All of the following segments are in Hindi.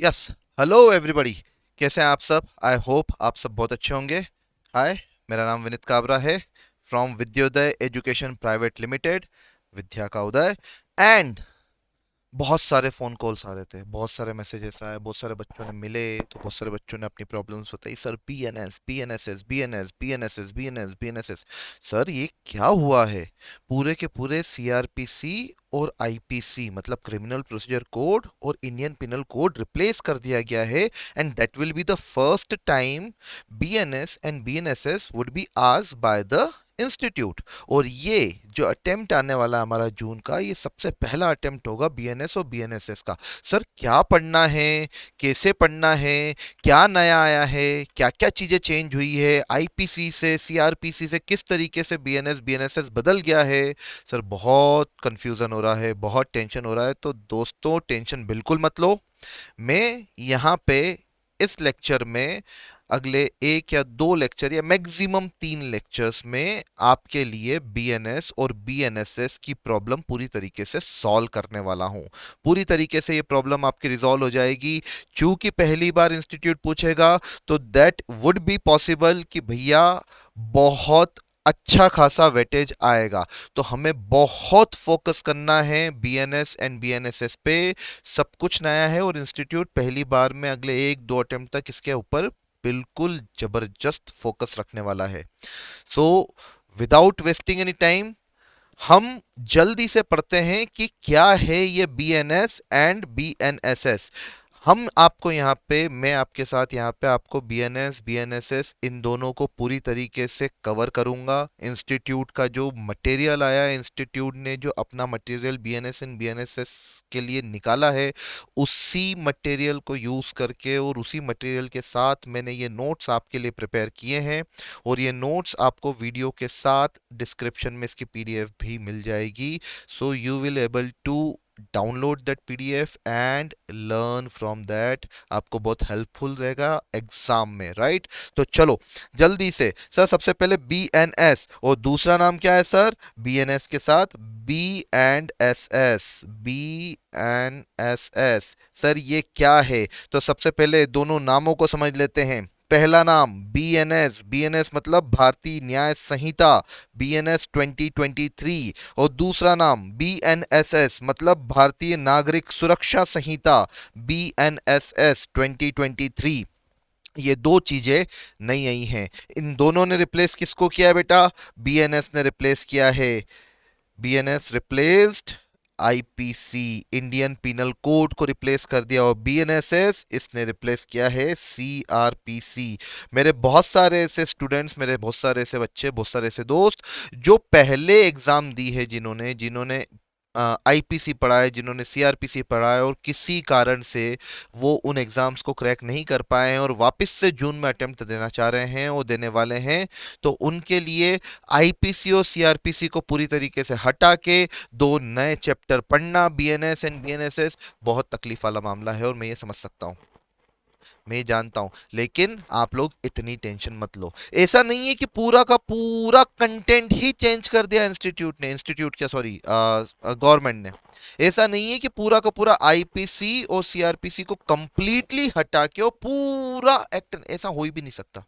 यस। Hello everybody. कैसे हैं आप सब? आई होप आप सब बहुत अच्छे होंगे। हाय, मेरा नाम विनीत काबरा है from Vidyoday education private limited, विद्या का उदय। एंड बहुत सारे फ़ोन कॉल्स आ रहे थे, बहुत सारे मैसेजेस आए, बहुत सारे बच्चों ने मिले, तो बहुत सारे बच्चों ने अपनी प्रॉब्लम्स बताई। Sir, BNS BNSS BNS BNSS BNS BNSS. Sir, ये क्या हुआ है? पूरे के पूरे सीआरपीसी और आईपीसी मतलब क्रिमिनल प्रोसीजर कोड और इंडियन पिनल कोड रिप्लेस कर दिया गया है। And that will be the first time BNS and BNSS would be asked by the institute. और ये जो अटेम्प्ट आने वाला है हमारा जून का, ये सबसे पहला अटेम्प्ट होगा बीएनएस और बीएनएसएस का। सर, क्या पढ़ना है, कैसे पढ़ना है, क्या नया आया है, क्या क्या चीजें चेंज हुई है आईपीसी से सीआरपीसी से, किस तरीके से बीएनएस बीएनएसएस बदल गया है? सर, बहुत कंफ्यूजन हो रहा है, बहुत टेंशन हो रहा है। तो दोस्तों, टेंशन बिल्कुल मत लो। मैं यहाँ पे इस लेक्चर में अगले एक या दो लेक्चर या मैक्सिमम 3 लेक्चर्स में आपके लिए बीएनएस और बीएनएसएस की प्रॉब्लम पूरी तरीके से सॉल्व करने वाला हूं। पूरी तरीके से ये प्रॉब्लम आपकी रिजॉल्व हो जाएगी। चूंकि पहली बार इंस्टीट्यूट पूछेगा, तो दैट वुड बी पॉसिबल कि भैया बहुत अच्छा खासा वेटेज आएगा। तो हमें बहुत फोकस करना है बीएनएस एंड बीएनएसएस पे। सब कुछ नया है और इंस्टीट्यूट पहली बार में अगले एक दो अटेम्प्ट तक इसके ऊपर बिल्कुल जबरदस्त फोकस रखने वाला है। So without wasting any time, हम जल्दी से पढ़ते हैं कि क्या है ये बीएनएस एंड बीएनएसएस। हम आपको यहाँ पे, मैं आपके साथ यहाँ पे आपको बीएनएस बीएनएसएस इन दोनों को पूरी तरीके से कवर करूँगा। इंस्टीट्यूट का जो मटेरियल आया है, इंस्टीट्यूट ने जो अपना मटेरियल बीएनएस एंड बीएनएसएस के लिए निकाला है, उसी मटेरियल को यूज़ करके और उसी मटेरियल के साथ मैंने ये नोट्स आपके लिए प्रिपेयर किए हैं। और ये नोट्स आपको वीडियो के साथ डिस्क्रिप्शन में इसकी पीडीएफ भी मिल जाएगी। So you will able to download that PDF and learn from that. आपको बहुत हेल्पफुल रहेगा एग्जाम में, राइट? तो चलो जल्दी से। सर, सबसे पहले बी एन एस और दूसरा नाम क्या है सर? बी एन एस के साथ B and S S, B N S S. Sir, ये क्या है? तो सबसे पहले दोनों नामों को समझ लेते हैं। पहला नाम बीएनएस, बीएनएस मतलब भारतीय न्याय संहिता, बीएनएस 2023। और दूसरा नाम बीएनएसएस मतलब भारतीय नागरिक सुरक्षा संहिता, बीएनएसएस 2023। ये दो चीजें नई आई हैं। इन दोनों ने रिप्लेस किसको किया है बेटा? बीएनएस ने रिप्लेस किया है, BNS replaced IPC, Indian penal code को रिप्लेस कर दिया। और बीएनएसएस इसने रिप्लेस किया है सीआरपीसी। मेरे बहुत सारे ऐसे स्टूडेंट्स, मेरे बहुत सारे ऐसे बच्चे, बहुत सारे ऐसे दोस्त जो पहले एग्जाम दी है, जिन्होंने जिन्होंने आईपीसी पढ़ा है, जिन्होंने सीआरपीसी पढ़ा है, और किसी कारण से वो उन एग्जाम्स को क्रैक नहीं कर पाए हैं और वापस से जून में अटेम्प्ट देना चाह रहे हैं और देने वाले हैं। तो उनके लिए आईपीसी और सीआरपीसी को पूरी तरीके से हटा के दो नए चैप्टर पढ़ना, बीएनएस एंड बीएनएसएस, बहुत तकलीफ वाला मामला है और मैं ये समझ सकता हूँ, मैं जानता हूं। लेकिन आप लोग इतनी टेंशन मत लो। ऐसा नहीं है कि पूरा का पूरा कंटेंट ही चेंज कर दिया इंस्टीट्यूट ने, इंस्टीट्यूट क्या, सॉरी, गवर्नमेंट ने। ऐसा नहीं है कि पूरा का पूरा आईपीसी और सीआरपीसी को कंप्लीटली हटा के और पूरा एक्ट, ऐसा हो ही भी नहीं सकता,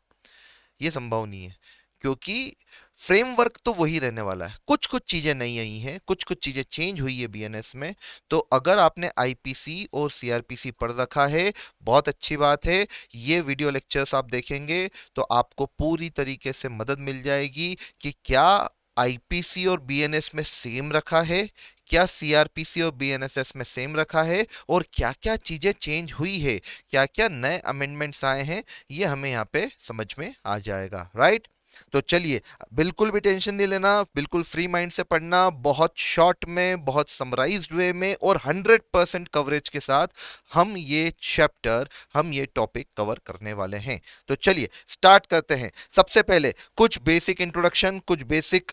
ये संभव नहीं है। क्योंकि फ्रेमवर्क तो वही रहने वाला है। कुछ कुछ चीजें नई आई हैं, कुछ कुछ चीजें चेंज हुई है बीएनएस में। तो अगर आपने आईपीसी और सीआरपीसी पढ़ रखा है, बहुत अच्छी बात है। ये वीडियो लेक्चर्स आप देखेंगे तो आपको पूरी तरीके से मदद मिल जाएगी कि क्या आईपीसी और बीएनएस में सेम रखा है, क्या सीआरपीसी और बीएनएसएस में सेम रखा है, और क्या क्या चीजें चेंज हुई है, क्या क्या नए अमेंडमेंट्स आए हैं, ये हमें यहाँ पे समझ में आ जाएगा, राइट? तो चलिए, बिल्कुल भी टेंशन नहीं लेना, बिल्कुल फ्री माइंड से पढ़ना, बहुत शॉर्ट में, बहुत समराइज्ड वे में और 100% कवरेज के साथ हम ये चैप्टर, हम ये टॉपिक कवर करने वाले हैं। तो चलिए स्टार्ट करते हैं। सबसे पहले कुछ बेसिक इंट्रोडक्शन, कुछ बेसिक।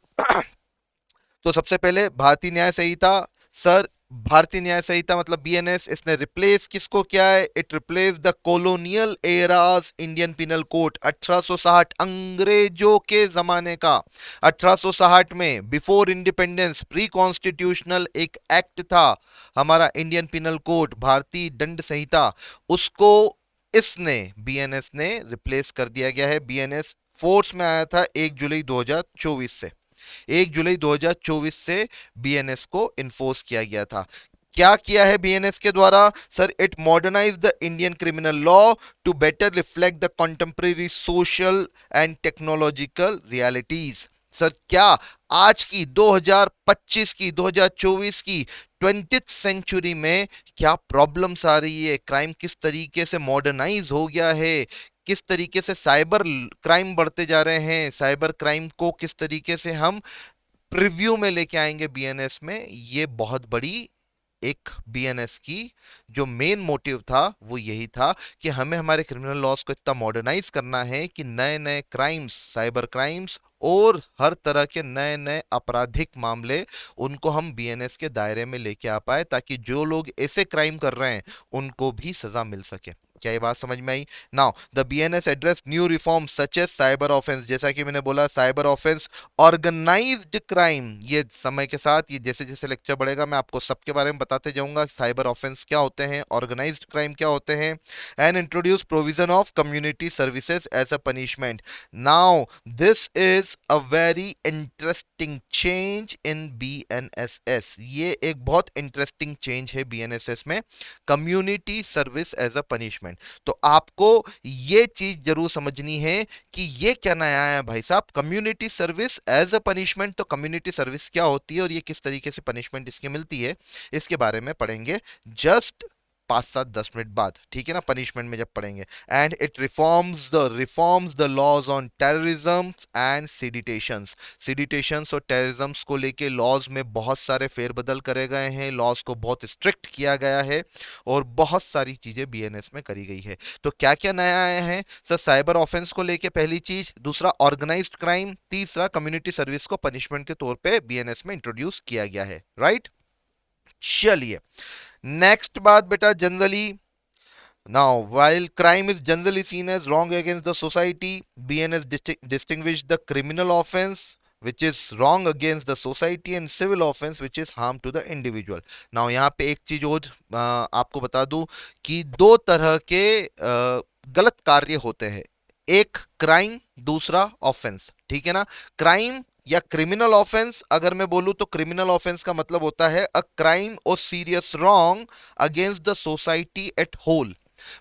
तो सबसे पहले भारतीय न्याय संहिता। सर, भारतीय न्याय संहिता मतलब बीएनएस, इसने रिप्लेस किसको किया है? It replace the colonial eras Indian penal code 1860, अंग्रेजों के जमाने का 1860 में बिफोर इंडिपेंडेंस प्री कॉन्स्टिट्यूशनल एक एक्ट था हमारा इंडियन पिनल कोड, भारतीय दंड संहिता, उसको इसने बीएनएस ने रिप्लेस कर दिया गया है। बीएनएस फोर्स में आया था 1 जुलाई 2024 से, 1 जुलाई 2024 से बीएनएस को इन्फोर्स किया गया था। क्या किया है बीएनएस के द्वारा? Sir, it modernize the Indian criminal law to better reflect the contemporary social and technological realities. Sir, क्या आज की 2025 की 2024 की 20th सेंचुरी में क्या प्रॉब्लम्स आ रही है, क्राइम किस तरीके से मॉडर्नाइज हो गया है, किस तरीके से साइबर क्राइम बढ़ते जा रहे हैं, साइबर क्राइम को किस तरीके से हम प्रिव्यू में लेके आएंगे बीएनएस में, ये बहुत बड़ी एक बीएनएस की जो मेन मोटिव था वो यही था कि हमें हमारे क्रिमिनल लॉज को इतना मॉडर्नाइज करना है कि नए नए क्राइम्स, साइबर क्राइम्स और हर तरह के नए नए आपराधिक मामले, उनको हम बीएनएस के दायरे में लेके आ पाए, ताकि जो लोग ऐसे क्राइम कर रहे हैं उनको भी सजा मिल सके। क्या ये बात समझ में आई? Now the BNS address new reform such as cyber offence, जैसा कि मैंने बोला साइबर ऑफेंस, ऑर्गेनाइज्ड क्राइम। ये समय के साथ, ये जैसे जैसे लेक्चर बढ़ेगा मैं आपको सबके बारे में बताते जाऊंगा, साइबर ऑफेंस क्या होते हैं, ऑर्गेनाइज्ड क्राइम क्या होते हैं, and introduce provision of community services as a punishment. Now this is a very interesting change in BNSS. ये एक बहुत इंटरेस्टिंग चेंज है बीएनएसएस में, community service as a punishment. तो आपको ये चीज जरूर समझनी है कि ये क्या नया है भाई साहब, community service as a punishment. तो कम्युनिटी सर्विस क्या होती है और ये किस तरीके से पनिशमेंट इसकी मिलती है, इसके बारे में पढ़ेंगे जस्ट 5-7-10 मिनट बाद, ठीक है ना, पनिशमेंट में जब पढ़ेंगे। And it reforms the laws on terrorism and seditions. Seditions और टेररिज्म को लेके लॉज में बहुत सारे फेरबदल करे गए हैं, लॉज को बहुत स्ट्रिक्ट किया गया है और बहुत सारी चीजें बीएनएस में करी गई है। तो क्या क्या नया आया है? सर, साइबर ऑफेंस को लेके पहली चीज, दूसरा ऑर्गेनाइज्ड क्राइम, तीसरा कम्युनिटी सर्विस को पनिशमेंट के तौर पे बीएनएस में इंट्रोड्यूस किया गया है, राइट। चलिए नेक्स्ट बात बेटा, generally now while crime is generally seen as wrong against the society, bns distinguish the criminal offense which is wrong against the society and civil offense which is harm to the individual. now यहाँ पे एक चीज और आपको बता दूं कि दो तरह के गलत कार्य होते हैं, एक क्राइम, दूसरा ऑफेंस, ठीक है ना। क्राइम या क्रिमिनल ऑफेंस, अगर मैं बोलूं तो क्रिमिनल ऑफेंस का मतलब होता है अ क्राइम और serious wrong against the society at whole.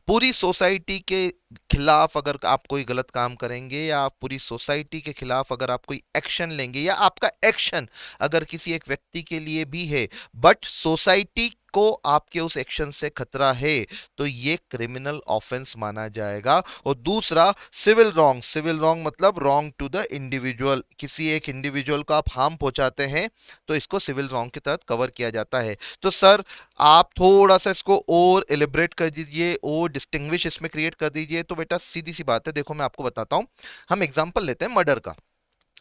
पूरी सोसाइटी के खिलाफ अगर आप कोई गलत काम करेंगे, या आप पूरी सोसाइटी के खिलाफ अगर आप कोई एक्शन लेंगे, या आपका एक्शन अगर किसी एक व्यक्ति के लिए भी है बट सोसाइटी को आपके उस एक्शन से खतरा है, तो ये क्रिमिनल ऑफेंस माना जाएगा। और दूसरा सिविल रॉन्ग, सिविल रॉन्ग मतलब रॉन्ग टू द इंडिविजुअल, किसी एक इंडिविजुअल को आप हार्म पहुंचाते हैं तो इसको सिविल रॉन्ग के तहत कवर किया जाता है। तो सर, आप थोड़ा सा इसको और एलिब्रेट कर दीजिए और डिस्टिंग्विश इसमें क्रिएट कर दीजिए। तो बेटा सीधी सी बात है, देखो मैं आपको बताता हूं, हम एग्जांपल लेते हैं मर्डर का।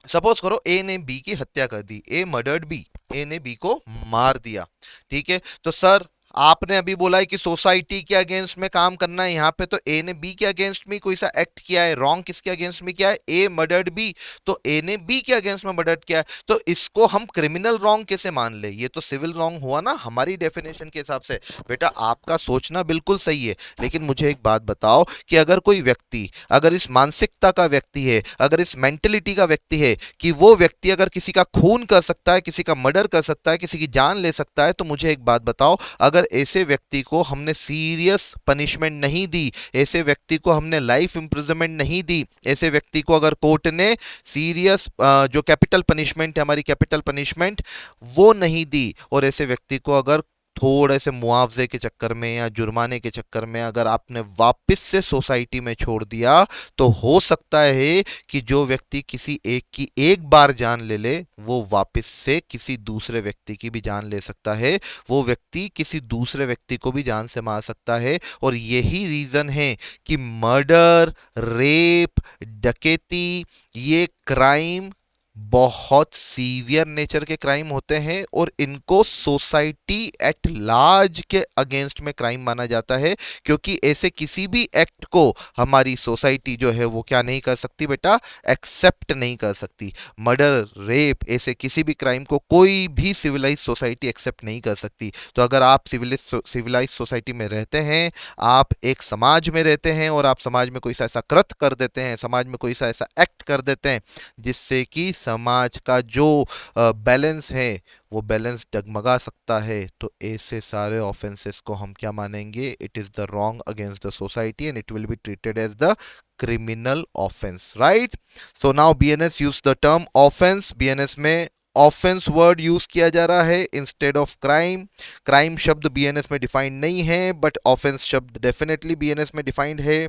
सपोज करो ए ने बी की हत्या कर दी, ए मर्डर्ड बी, ए ने बी को मार दिया, ठीक है। तो सर, आपने अभी बोला है कि सोसाइटी के अगेंस्ट में काम करना है, यहां पे तो ए ने बी के अगेंस्ट में कोई सा एक्ट किया है, रॉन्ग किसके अगेंस्ट में किया है, ए मर्डर्ड बी, तो ए ने बी के अगेंस्ट में मर्डर किया है, तो इसको हम क्रिमिनल रॉन्ग कैसे मान ले, ये तो सिविल रॉन्ग हुआ ना हमारी डेफिनेशन के हिसाब से। बेटा आपका सोचना बिल्कुल सही है, लेकिन मुझे एक बात बताओ कि अगर कोई व्यक्ति, अगर इस मानसिकता का व्यक्ति है, अगर इस मेंटेलिटी का व्यक्ति है कि वो व्यक्ति अगर किसी का खून कर सकता है, किसी का मर्डर कर सकता है, किसी की जान ले सकता है, तो मुझे एक बात बताओ, अगर ऐसे व्यक्ति को हमने सीरियस पनिशमेंट नहीं दी, ऐसे व्यक्ति को हमने लाइफ इंप्रिजनमेंट नहीं दी, ऐसे व्यक्ति को अगर कोर्ट ने सीरियस जो कैपिटल पनिशमेंट है, हमारी कैपिटल पनिशमेंट, वो नहीं दी, और ऐसे व्यक्ति को अगर थोड़े से मुआवजे के चक्कर में या जुर्माने के चक्कर में अगर आपने वापस से सोसाइटी में छोड़ दिया, तो हो सकता है कि जो व्यक्ति किसी एक की एक बार जान ले ले, वो वापस से किसी दूसरे व्यक्ति की भी जान ले सकता है, वो व्यक्ति किसी दूसरे व्यक्ति को भी जान से मार सकता है। और यही रीजन है कि मर्डर, रेप, डकैती, ये क्राइम बहुत सीवियर नेचर के क्राइम होते हैं और इनको सोसाइटी एट लार्ज के अगेंस्ट में क्राइम माना जाता है, क्योंकि ऐसे किसी भी एक्ट को हमारी सोसाइटी जो है वो क्या नहीं कर सकती बेटा, एक्सेप्ट नहीं कर सकती। मर्डर, रेप, ऐसे किसी भी क्राइम को कोई भी सिविलाइज सोसाइटी एक्सेप्ट नहीं कर सकती। तो अगर आप सिविलाइज सोसाइटी में रहते हैं, आप एक समाज में रहते हैं और आप समाज में कोई सा ऐसा कृत्य कर देते हैं, समाज में कोई सा ऐसा एक्ट कर देते हैं जिससे कि समाज का जो बैलेंस है वो बैलेंस डगमगा सकता है, तो ऐसे सारे ऑफेंसेस को हम क्या मानेंगे, it is the wrong against the society and it will be treated as the criminal offence, right. So now BNS use the term offence. BNS में ऑफेंस वर्ड यूज किया जा रहा है इंस्टेड ऑफ क्राइम। क्राइम शब्द बीएनएस में डिफाइंड नहीं है, बट ऑफेंस शब्द डेफिनेटली बीएनएस में डिफाइंड है।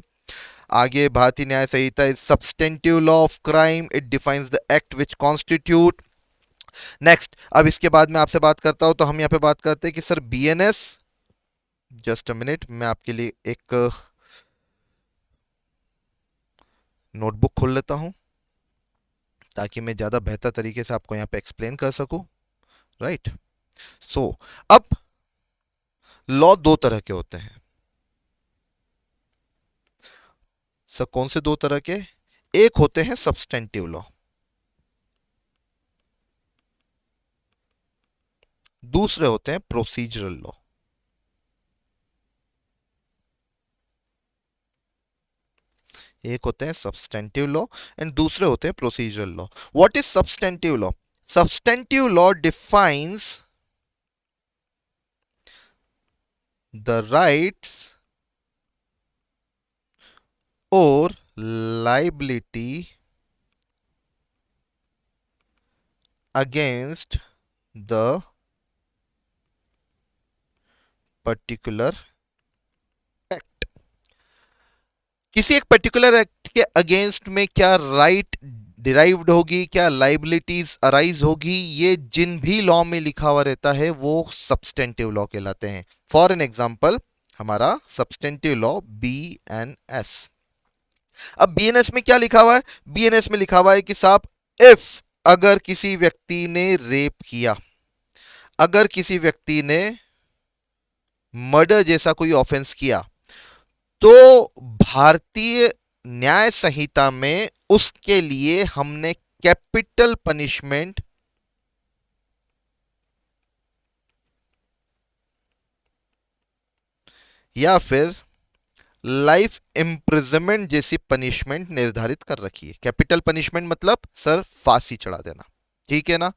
आगे Bharatiya Nyaya Sanhita is substantive law of crime, it defines the act which constitute. Next, अब इसके बाद मैं आपसे बात करता हूं, तो हम यहां पे बात करते हैं कि sir BNS, just a minute, मैं आपके लिए एक नोटबुक खोल लेता हूं ताकि मैं ज्यादा बेहतर तरीके से आपको यहां पे एक्सप्लेन कर सकूं, राइट। सो अब लॉ दो तरह के होते हैं सर। कौन से दो तरह के? एक होते हैं सब्सटेंटिव लॉ, दूसरे होते हैं प्रोसीजरल लॉ। एक होते हैं सब्सटेंटिव लॉ एंड दूसरे होते हैं procedural law. What is substantive law? Substantive law defines the rights और liability against the particular act. किसी एक पर्टिकुलर एक्ट के अगेंस्ट में क्या राइट डिराइव्ड होगी, क्या लाइबिलिटीज अराइज होगी, ये जिन भी लॉ में लिखा हुआ रहता है वो सब्सटेंटिव लॉ कहलाते हैं। फॉर एन एग्जांपल, हमारा सब्सटेंटिव लॉ बीएनएस। अब बीएनएस में क्या लिखा हुआ है? बीएनएस में लिखा हुआ है कि साहब, इफ अगर किसी व्यक्ति ने रेप किया, अगर किसी व्यक्ति ने मर्डर जैसा कोई ऑफेंस किया, तो भारतीय न्याय संहिता में उसके लिए हमने कैपिटल पनिशमेंट या फिर लाइफ इम्प्रिजनमेंट जैसी पनिशमेंट निर्धारित कर रखी है। कैपिटल पनिशमेंट मतलब सर फांसी चढ़ा देना, ठीक है ना,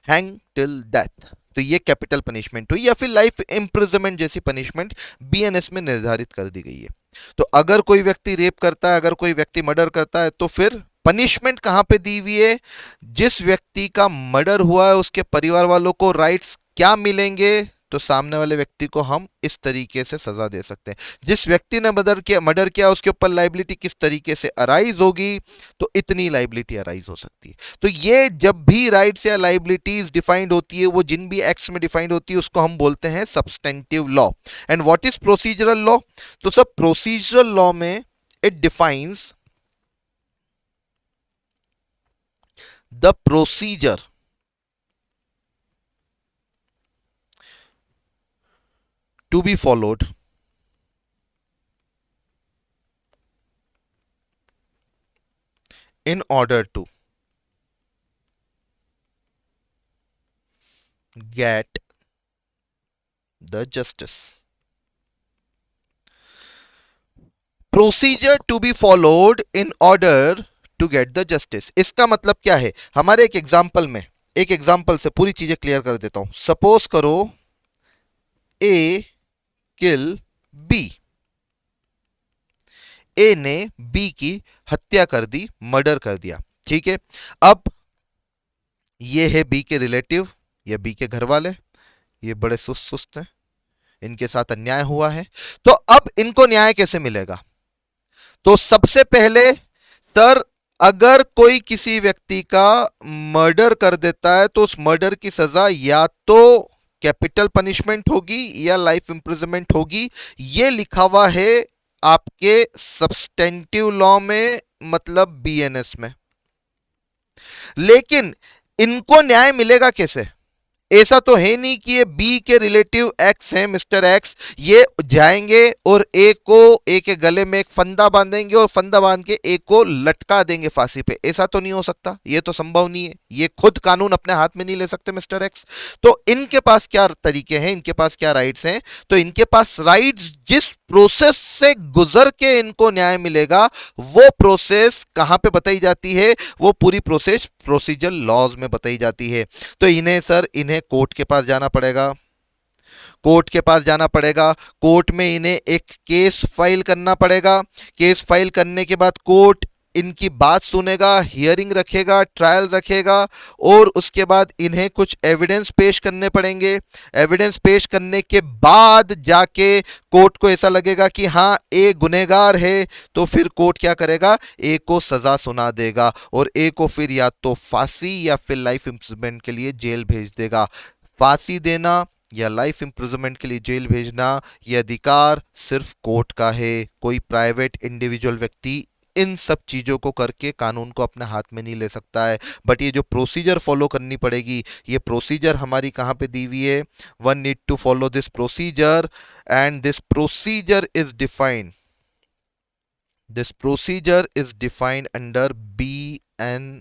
हैंग टिल डेथ, तो ये कैपिटल पनिशमेंट हुई, या फिर लाइफ इम्प्रिजनमेंट जैसी पनिशमेंट बीएनएस में निर्धारित कर दी गई है। तो अगर कोई व्यक्ति रेप करता है, अगर कोई व्यक्ति मर्डर करता है, तो फिर पनिशमेंट कहां पे दी हुई है? जिस व्यक्ति का मर्डर हुआ है उसके परिवार वालों को राइट्स क्या मिलेंगे, तो सामने वाले व्यक्ति को हम इस तरीके से सजा दे सकते हैं। जिस व्यक्ति ने मर्डर किया उसके ऊपर लाइबिलिटी किस तरीके से अराइज होगी, तो इतनी लाइबिलिटी अराइज हो सकती है। तो ये जब भी राइट्स या लाइबिलिटीज डिफाइंड होती है, वो जिन भी एक्ट्स में डिफाइंड होती है, उसको हम बोलते हैं substantive law. And what is procedural law? तो सब प्रोसीजरल लॉ में it defines the procedure to be followed in order to get the justice. Procedure to be followed in order to get the justice. इसका मतलब क्या है? हमारे एक एग्जाम्पल से पूरी चीजें क्लियर कर देता हूं। सपोज करो ए किल बी, ए ने बी की हत्या कर दी, मर्डर कर दिया, ठीक है। अब ये है बी के रिलेटिव या बी के घर वाले, ये बड़े सुस्त हैं, इनके साथ अन्याय हुआ है, तो अब इनको न्याय कैसे मिलेगा? तो सबसे पहले सर, अगर कोई किसी व्यक्ति का मर्डर कर देता है तो उस मर्डर की सजा या तो कैपिटल पनिशमेंट होगी या लाइफ इंप्रिजनमेंट होगी। ये लिखा हुआ है आपके सब्सटेंटिव लॉ में, मतलब बीएनएस में। लेकिन इनको न्याय मिलेगा कैसे? ऐसा तो है नहीं कि ये बी के रिलेटिव एक्स है, मिस्टर एक्स, ये जाएंगे और ए के गले में एक फंदा बांधेंगे और फंदा बांध के ए को लटका देंगे फांसी पे। ऐसा तो नहीं हो सकता, ये तो संभव नहीं है, ये खुद कानून अपने हाथ में नहीं ले सकते मिस्टर एक्स। तो इनके पास क्या तरीके हैं, इनके पास क्या राइट्स हैं? तो इनके पास राइट्स, जिस प्रोसेस से गुजर के इनको न्याय मिलेगा वो प्रोसेस कहां पे बताई जाती है? वो पूरी प्रोसेस प्रोसीजर लॉज में बताई जाती है। तो इन्हें सर, इन्हें कोर्ट के पास जाना पड़ेगा, कोर्ट के पास जाना पड़ेगा, कोर्ट में इन्हें एक केस फाइल करना पड़ेगा। केस फाइल करने के बाद कोर्ट इनकी बात सुनेगा, हियरिंग रखेगा, ट्रायल रखेगा और उसके बाद इन्हें कुछ एविडेंस पेश करने पड़ेंगे। एविडेंस पेश करने के बाद जाके कोर्ट को ऐसा लगेगा कि हाँ ए गुनहगार है, तो फिर कोर्ट क्या करेगा? ए को सजा सुना देगा और ए को फिर या तो फांसी या फिर लाइफ इम्प्रिजनमेंट के लिए जेल भेज देगा। फांसी देना या लाइफ इम्प्रिजनमेंट के लिए जेल भेजना, यह अधिकार सिर्फ कोर्ट का है। कोई प्राइवेट इंडिविजुअल व्यक्ति इन सब चीज़ों को करके कानून को अपने हाथ में नहीं ले सकता है। बट ये जो प्रोसीजर फॉलो करनी पड़ेगी, ये प्रोसीजर हमारी कहाँ पे दी हुई है? One need to follow this procedure and this procedure is defined, this procedure is defined under BNSS।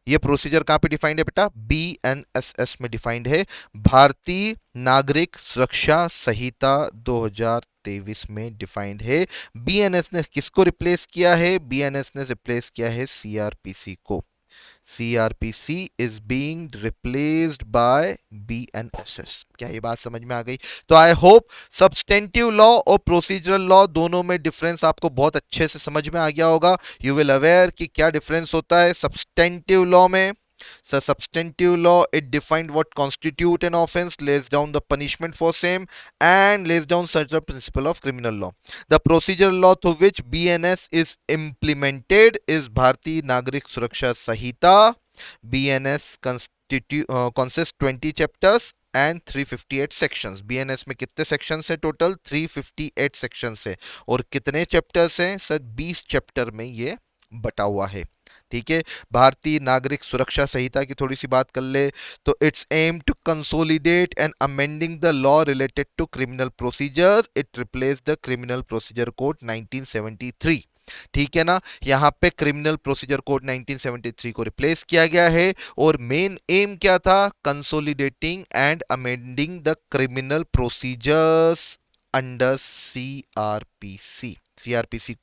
ये प्रोसीजर कहां पे डिफाइंड है बेटा? BNSS में डिफाइंड है, भारतीय नागरिक सुरक्षा संहिता 2023 में डिफाइंड है। BNS ने किसको रिप्लेस किया है? BNS ने रिप्लेस किया है CRPC को। CRPC is being replaced by BNSS। क्या ये बात समझ में आ गई? तो आई होप सब्सटेंटिव लॉ और प्रोसीजरल लॉ दोनों में डिफरेंस आपको बहुत अच्छे से समझ में आ गया होगा। यू विल अवेयर कि क्या डिफरेंस होता है सब्सटेंटिव लॉ में। So substantive law, it defined what constitute an offense, lays down the punishment for same, and lays down certain principle of criminal law. The procedural law through which BNS is implemented is Bharatiya Nagrik Suraksha Sanhita। BNS consists 20 chapters and 358 sections. BNS में कितने सेक्शंस है? टोटल 358 सेक्शंस है। और कितने चैप्टर्स हैं सर? 20 चैप्टर में ये बटा हुआ है। ठीक है, भारतीय नागरिक सुरक्षा संहिता की थोड़ी सी बात कर ले तो it's aim to consolidate and amending the law related to criminal procedure. It replace the Criminal Procedure Code 1973। ठीक है ना, यहां पे क्रिमिनल प्रोसीजर कोड 1973 को रिप्लेस किया गया है और मेन एम क्या था? Consolidating and amending the criminal procedures under CrPC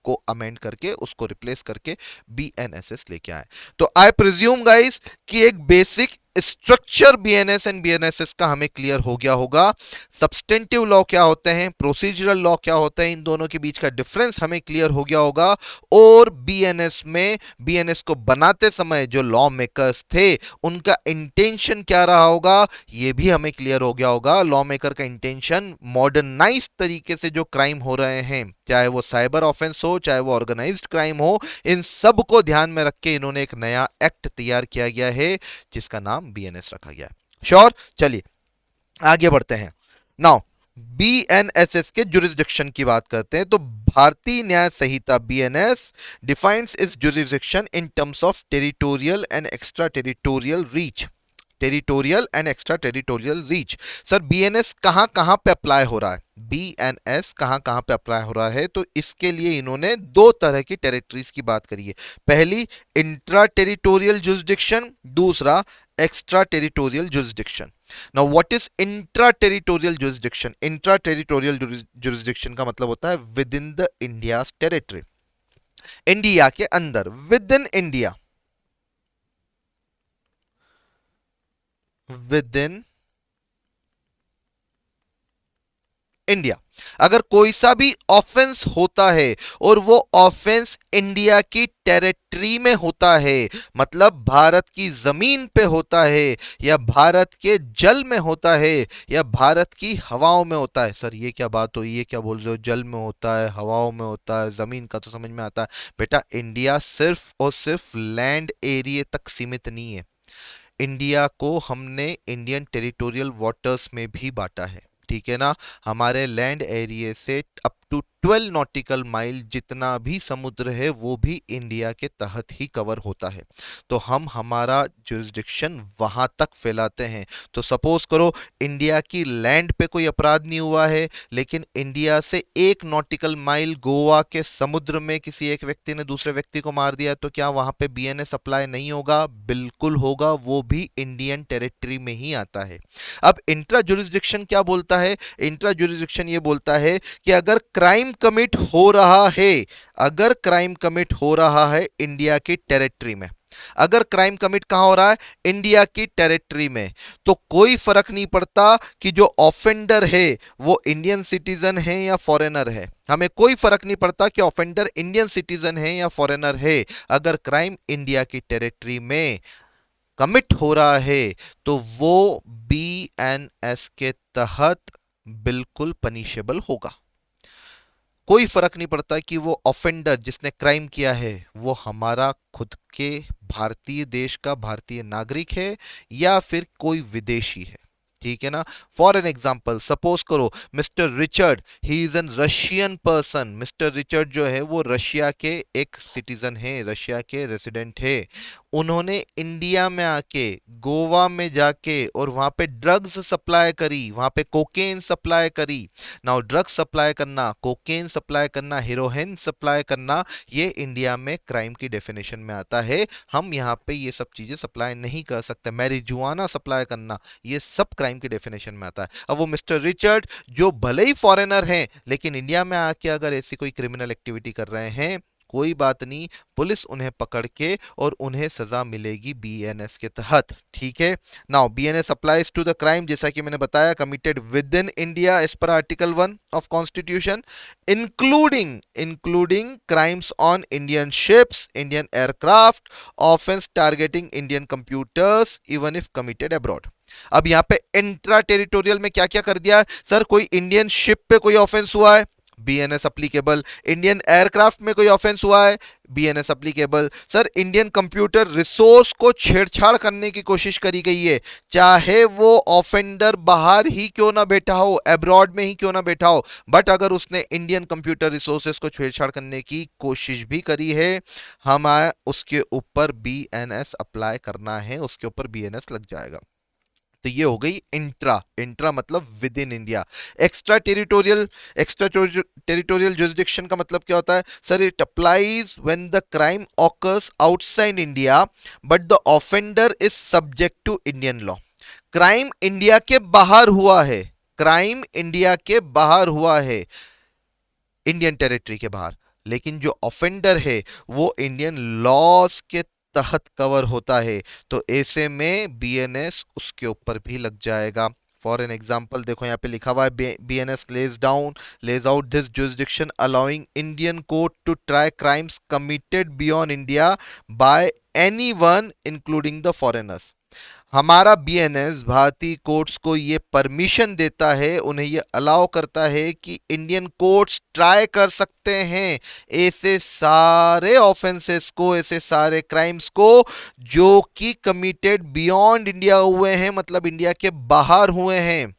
को अमेंड करके उसको रिप्लेस करके बीएनएसएस लेके आए। तो आई प्रिज्यूम गाइस कि एक basic structure BNS and BNSS का हमें क्लियर हो गया होगा। सब्सटेंटिव लॉ क्या होते हैं, प्रोसीजरल लॉ क्या होते हैं, इन दोनों के बीच का डिफरेंस हमें क्लियर हो गया होगा। और बीएनएस में, बीएनएस को बनाते समय जो लॉ मेकर्स थे उनका इंटेंशन क्या रहा होगा, ये भी हमें क्लियर हो गया होगा। लॉ मेकर का इंटेंशन मॉडर्नाइज तरीके से जो क्राइम हो रहे हैं, चाहे वो साइबर ऑफेंस हो, चाहे वो ऑर्गेनाइज्ड क्राइम हो, इन सब को ध्यान में रख के इन्होंने एक नया एक्ट तैयार किया गया है जिसका नाम बीएनएस रखा गया है। श्योर, चलिए आगे बढ़ते हैं। नाउ बीएनएसएस के जुरिस्डिक्शन की बात करते हैं। तो Bharatiya Nyaya Sanhita BNS defines its jurisdiction in terms of territorial and extra territorial reach. Territorial and extra territorial reach. Sir BNS कहां कहां पे अप्लाई हो रहा है? बीएनएस कहां कहां पे अप्लाई हो रहा है? तो इसके लिए इन्होंने दो तरह की टेरिटरीज की बात करी है। पहली इंट्रा टेरिटोरियल जुरिस्डिक्शन, दूसरा extra territorial jurisdiction. Now what is intra territorial jurisdiction? Intra territorial jurisdiction का मतलब होता है with in the India territory, India के अंदर, with in India, with in India. अगर कोई सा भी ऑफेंस होता है और वो ऑफेंस इंडिया की टेरिटरी में होता है, मतलब भारत की जमीन पे होता है या भारत के जल में होता है या भारत की हवाओं में होता है। सर ये क्या बात हुई, ये क्या बोल रहे हो? जल में होता है, हवाओं में होता है, जमीन का तो समझ में आता है। बेटा इंडिया सिर्फ और सिर्फ लैंड एरिया तक सीमित नहीं है। इंडिया को हमने इंडियन टेरिटोरियल वाटर्स में भी बांटा है। ठीक है ना, हमारे लैंड एरिया से अप टू 12 नॉटिकल माइल जितना भी समुद्र है वो भी इंडिया के तहत ही कवर होता है। तो हम हमारा जुरिस्डिक्शन वहां तक फैलाते हैं। तो सपोज करो इंडिया की लैंड पे कोई अपराध नहीं हुआ है, लेकिन इंडिया से 1 नॉटिकल माइल गोवा के समुद्र में किसी एक व्यक्ति ने दूसरे व्यक्ति को मार दिया, तो क्या वहां पे बीएनएस अप्लाई नहीं होगा? बिल्कुल होगा, वो भी इंडियन टेरिटरी में ही आता है। अब इंट्रा जुरिस्डिक्शन क्या बोलता है? इंट्रा जुरिस्डिक्शन ये बोलता है कि अगर क्राइम कमिट हो रहा है, अगर क्राइम कमिट हो रहा है इंडिया की टेरिटरी में, अगर क्राइम कमिट कहां हो रहा है? इंडिया की टेरिटरी में, तो कोई फर्क नहीं पड़ता कि जो ऑफेंडर है वो इंडियन सिटीजन है या फॉरेनर है। हमें कोई फर्क नहीं पड़ता कि ऑफेंडर इंडियन सिटीजन है या फॉरेनर है। अगर क्राइम इंडिया की टेरिटरी में कमिट हो रहा है तो वो बीएनएस के तहत बिल्कुल पनिशेबल होगा। कोई फर्क नहीं पड़ता कि वो ऑफेंडर जिसने क्राइम किया है वो हमारा खुद के भारतीय देश का भारतीय नागरिक है या फिर कोई विदेशी है। ठीक है ना? फॉर एन एग्जाम्पल, सपोज करो mister Richard, he is an Russian person. Mister Richard जो है वो रशिया के एक सिटीजन है, रशिया के रेसिडेंट है। उन्होंने इंडिया में आके गोवा में जाके और वहां पे ड्रग्स सप्लाई करी, वहां पे कोकेन सप्लाई करी। नाउ ड्रग्स सप्लाई करना, कोकेन सप्लाई करना, हीरोइन सप्लाई करना, ये इंडिया में क्राइम की डेफिनेशन में आता है। हम यहाँ पे ये सब चीजें सप्लाई नहीं कर सकते। मैरिजुआना सप्लाई करना, ये सब क्राइम की डेफिनेशन में आता है। अब वो मिस्टर रिचर्ड जो भले ही फॉरेनर हैं लेकिन इंडिया में आके अगर ऐसी कोई क्रिमिनल एक्टिविटी कर रहे हैं, कोई बात नहीं, पुलिस उन्हें पकड़ के और उन्हें सजा मिलेगी बीएनएस के तहत। ठीक है? Now BNS applies to the crime, जैसा कि मैंने बताया, committed within India as per article 1 of constitution, including crimes on Indian ships, Indian aircraft, offence targeting Indian computers even if committed abroad. अब यहां पे इंट्रा टेरिटोरियल में क्या क्या कर दिया? सर कोई इंडियन शिप पे कोई ऑफेंस हुआ है, बीएनएस अप्लीकेबल। इंडियन एयरक्राफ्ट में कोई ऑफेंस हुआ है, BNS applicable. Sir Indian computer resource को छेड़छाड़ करने की कोशिश करी गई है, चाहे वो ऑफेंडर बाहर ही क्यों ना बैठा हो, अब्रॉड में ही क्यों ना बैठा हो, बट अगर उसने इंडियन कंप्यूटर रिसोर्सेस को छेड़छाड़ करने की कोशिश भी करी है, हमें उसके ऊपर बीएनएस अप्लाई करना है, उसके ऊपर बीएनएस लग जाएगा। तो ये हो गई इंट्रा। इंट्रा मतलब within India. Extra territorial jurisdiction का मतलब क्या होता है? Sir it applies when the crime occurs outside India but the offender is subject to Indian law. Crime India के बाहर हुआ है, क्राइम इंडिया के बाहर हुआ है, इंडियन टेरिटरी के बाहर, लेकिन जो ऑफेंडर है वो इंडियन लॉज के तहत कवर होता है, तो ऐसे में बीएनएस उसके ऊपर भी लग जाएगा। फॉर एन एग्जाम्पल देखो यहाँ पे लिखा हुआ है, BNS lays out this jurisdiction allowing Indian court to try crimes committed beyond India by anyone including the foreigners. हमारा बीएनएस भारतीय कोर्ट्स को ये परमिशन देता है, उन्हें ये अलाउ करता है कि इंडियन कोर्ट्स ट्राई कर सकते हैं ऐसे सारे ऑफेंसेस को, ऐसे सारे क्राइम्स को जो कि कमिटेड बियॉन्ड इंडिया हुए हैं, मतलब इंडिया के बाहर हुए हैं,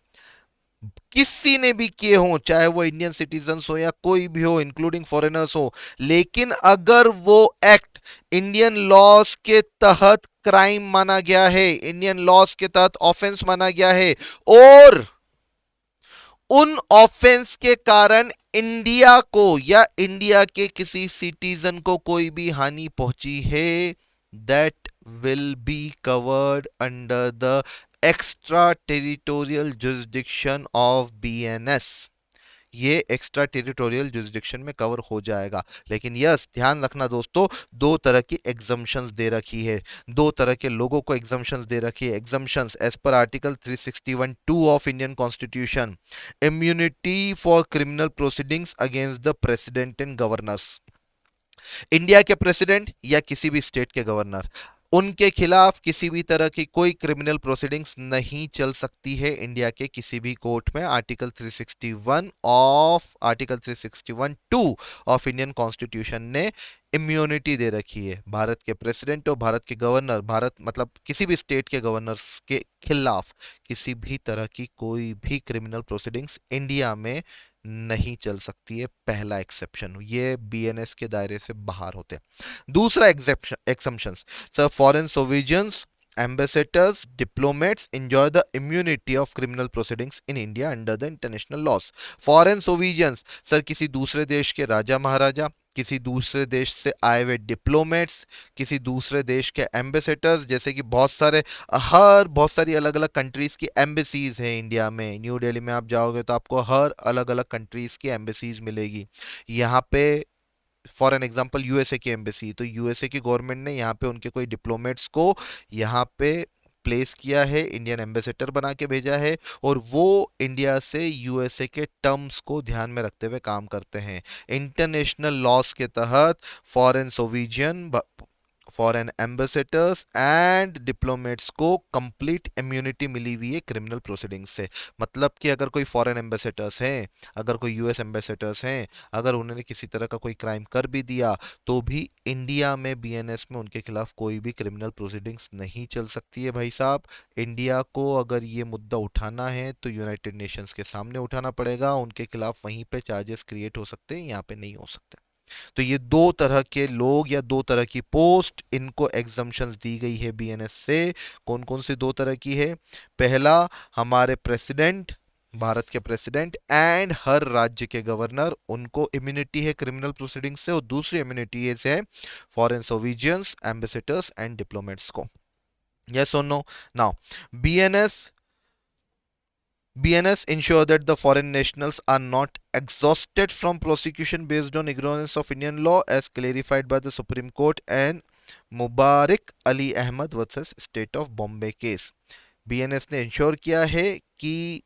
किसी ने भी किए हो, चाहे वो इंडियन सिटीजन्स हो या कोई भी हो, इंक्लूडिंग फॉरेनर्स हो। लेकिन अगर वो एक्ट इंडियन लॉज के तहत क्राइम माना गया है, इंडियन लॉज के तहत ऑफेंस माना गया है, और उन ऑफेंस के कारण इंडिया को या इंडिया के किसी सिटीजन को कोई भी हानि पहुंची है, that will be covered under the extra territorial jurisdiction of BNS. ये एक्स्ट्रा टेरिटोरियल जुरिस्डिक्शन में कवर हो जाएगा। लेकिन यस, ध्यान रखना दोस्तों, दो तरह की एग्जम्पशंस दे रखी है, दो तरह के लोगों को एग्जम्पशंस दे रखी है। Exemptions as per article 361(2) of Indian constitution, immunity for criminal proceedings against the president and governors. India के प्रेसिडेंट या किसी भी स्टेट के गवर्नर, उनके खिलाफ किसी भी तरह की कोई क्रिमिनल प्रोसीडिंग्स नहीं चल सकती है इंडिया के किसी भी कोर्ट में। आर्टिकल 361(2) ऑफ इंडियन कॉन्स्टिट्यूशन ने इम्यूनिटी दे रखी है भारत के प्रेसिडेंट और भारत के गवर्नर, भारत मतलब किसी भी स्टेट के गवर्नर्स के खिलाफ किसी भी तरह की कोई भी क्रिमिनल प्रोसीडिंग्स इंडिया में नहीं चल सकती है। पहला एक्सेप्शन, ये बीएनएस के दायरे से बाहर होते हैं। दूसरा exceptions, sir foreign sovereigns ambassadors diplomats enjoy the immunity of criminal proceedings in India under the international laws। Foreign sovereigns, sir किसी दूसरे देश के राजा महाराजा, किसी दूसरे देश से आए हुए डिप्लोमेट्स, किसी दूसरे देश के एम्बेसडर्स, जैसे कि बहुत सारी अलग अलग कंट्रीज की एम्बेसीज हैं इंडिया में। न्यू दिल्ली में आप जाओगे तो आपको हर अलग अलग कंट्रीज की एम्बेसीज मिलेगी। यहाँ पे फॉर एन एग्जांपल यूएसए की एम्बेसी, तो यूएसए की गवर्नमेंट ने यहाँ पे उनके कोई डिप्लोमेट्स को यहाँ पे प्लेस किया है, इंडियन एम्बेसडर बना के भेजा है, और वो इंडिया से यूएसए के टर्म्स को ध्यान में रखते हुए काम करते हैं। इंटरनेशनल लॉस के तहत foreign sovereign, foreign ambassadors and diplomats को कंप्लीट इम्यूनिटी मिली हुई है क्रिमिनल प्रोसीडिंग्स से। मतलब कि अगर कोई फॉरेन एम्बेसडर्स हैं, अगर कोई यूएस एम्बेसडर्स हैं, अगर उन्होंने किसी तरह का कोई क्राइम कर भी दिया तो भी इंडिया में बीएनएस में उनके खिलाफ कोई भी क्रिमिनल प्रोसीडिंग्स नहीं चल सकती है भाई साहब। इंडिया को अगर ये मुद्दा उठाना है तो यूनाइटेड नेशंस के सामने उठाना पड़ेगा, उनके खिलाफ वहीं पे चार्जेस क्रिएट हो सकते हैं, यहाँ पे नहीं हो सकते। तो ये दो तरह के लोग या दो तरह की पोस्ट, इनको एग्जम्पशंस दी गई है बीएनएस से। कौन कौन सी दो तरह की है? पहला, हमारे प्रेसिडेंट, भारत के प्रेसिडेंट एंड हर राज्य के गवर्नर, उनको इम्यूनिटी है क्रिमिनल प्रोसीडिंग से। और दूसरी इम्यूनिटी है foreign sovereigns, ambassadors and diplomats को। यस और no? Now BNS BNS ensure that the foreign nationals are not exhausted from prosecution based on ignorance of Indian law as clarified by the Supreme Court and Mubarak Ali Ahmad versus State of Bombay case। BNS ने इंश्योर किया है कि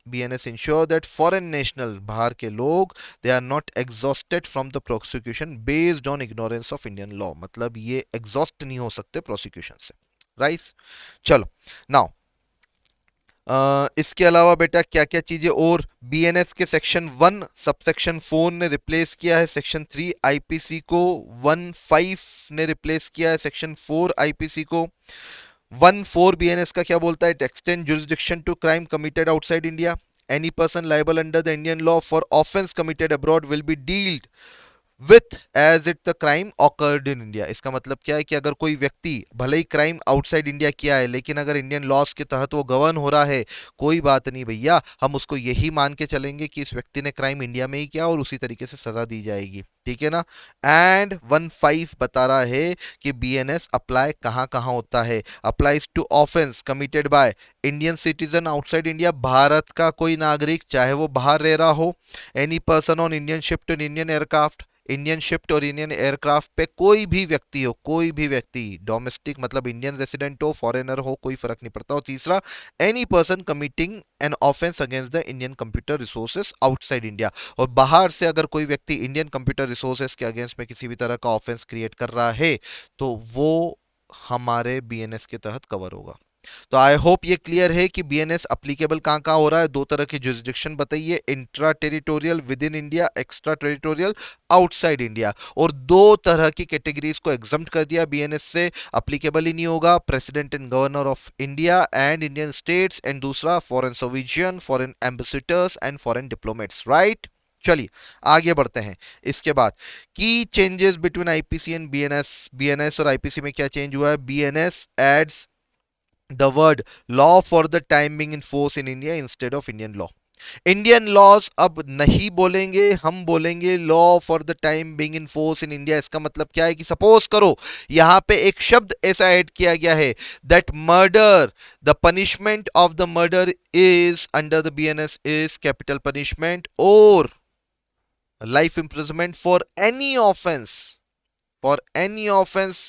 BNS ensure that foreign national, बाहर के लोग, they are not exhausted from the prosecution based on ignorance of Indian law। मतलब ये exhaust नहीं हो सकते prosecution से, राइट? चलो, नाउ इसके अलावा बेटा क्या क्या चीजें और बीएनएस के सेक्शन 1 सबसेक्शन 4 ने रिप्लेस किया है सेक्शन 3 आईपीसी को, 1.5 ने रिप्लेस किया है सेक्शन 4 आईपीसी को। 1.4 बीएनएस का क्या बोलता है? Extend jurisdiction to crime committed outside India. Any person liable under the Indian law for offence committed abroad will be dealt with as it the crime occurred in India. इसका मतलब क्या है कि अगर कोई व्यक्ति भले ही क्राइम आउटसाइड इंडिया किया है, लेकिन अगर इंडियन लॉस के तहत वो गवर्न हो रहा है, कोई बात नहीं भैया, हम उसको यही मान के चलेंगे कि इस व्यक्ति ने क्राइम इंडिया में ही किया और उसी तरीके से सजा दी जाएगी, ठीक है ना? एंड 1.5 बता रहा है कि बीएनएस अप्लाई कहां कहां होता है। Applies to offence committed by Indian citizen outside India, भारत का कोई नागरिक चाहे वो बाहर रह रहा हो। Any person on Indian ship to Indian aircraft, Indian shift और इंडियन एयरक्राफ्ट पे कोई भी व्यक्ति हो, कोई भी व्यक्ति, डोमेस्टिक मतलब इंडियन रेसिडेंट हो, फॉरेनर हो, कोई फर्क नहीं पड़ता। और तीसरा, any person committing an offence against the Indian computer resources outside India. और बाहर से अगर कोई व्यक्ति इंडियन कंप्यूटर रिसोर्सेज के अगेंस्ट में किसी भी तरह का ऑफेंस क्रिएट कर रहा है तो वो हमारे बीएनएस के तहत कवर होगा। तो आई होप ये क्लियर है कि बीएनएस अप्लीकेबल कहां कहां हो रहा है। दो तरह की जुरिसडिक्शन बताइए, intra territorial with in India, extra territorial outside India. और दो तरह की कैटेगरीज को एग्जम्प्ट कर दिया बीएनएस से, अप्लीकेबल ही नहीं होगा, president and governor of India and Indian states, and दूसरा foreign sovereign, foreign ambassadors and foreign diplomats, right? चलिए आगे बढ़ते हैं। इसके बाद की changes between IPC and BNS. BNS और आईपीसी में क्या चेंज हुआ है? BNS adds the word law for the time being in force in India instead of Indian law। Indian laws अब नहीं बोलेंगे, हम बोलेंगे law for the time being in force in India. इसका मतलब क्या है कि सपोज करो यहां पे एक शब्द ऐसा ऐड किया गया है that murder, the punishment of the murder is under the BNS is capital punishment और life imprisonment for any offence, for any offense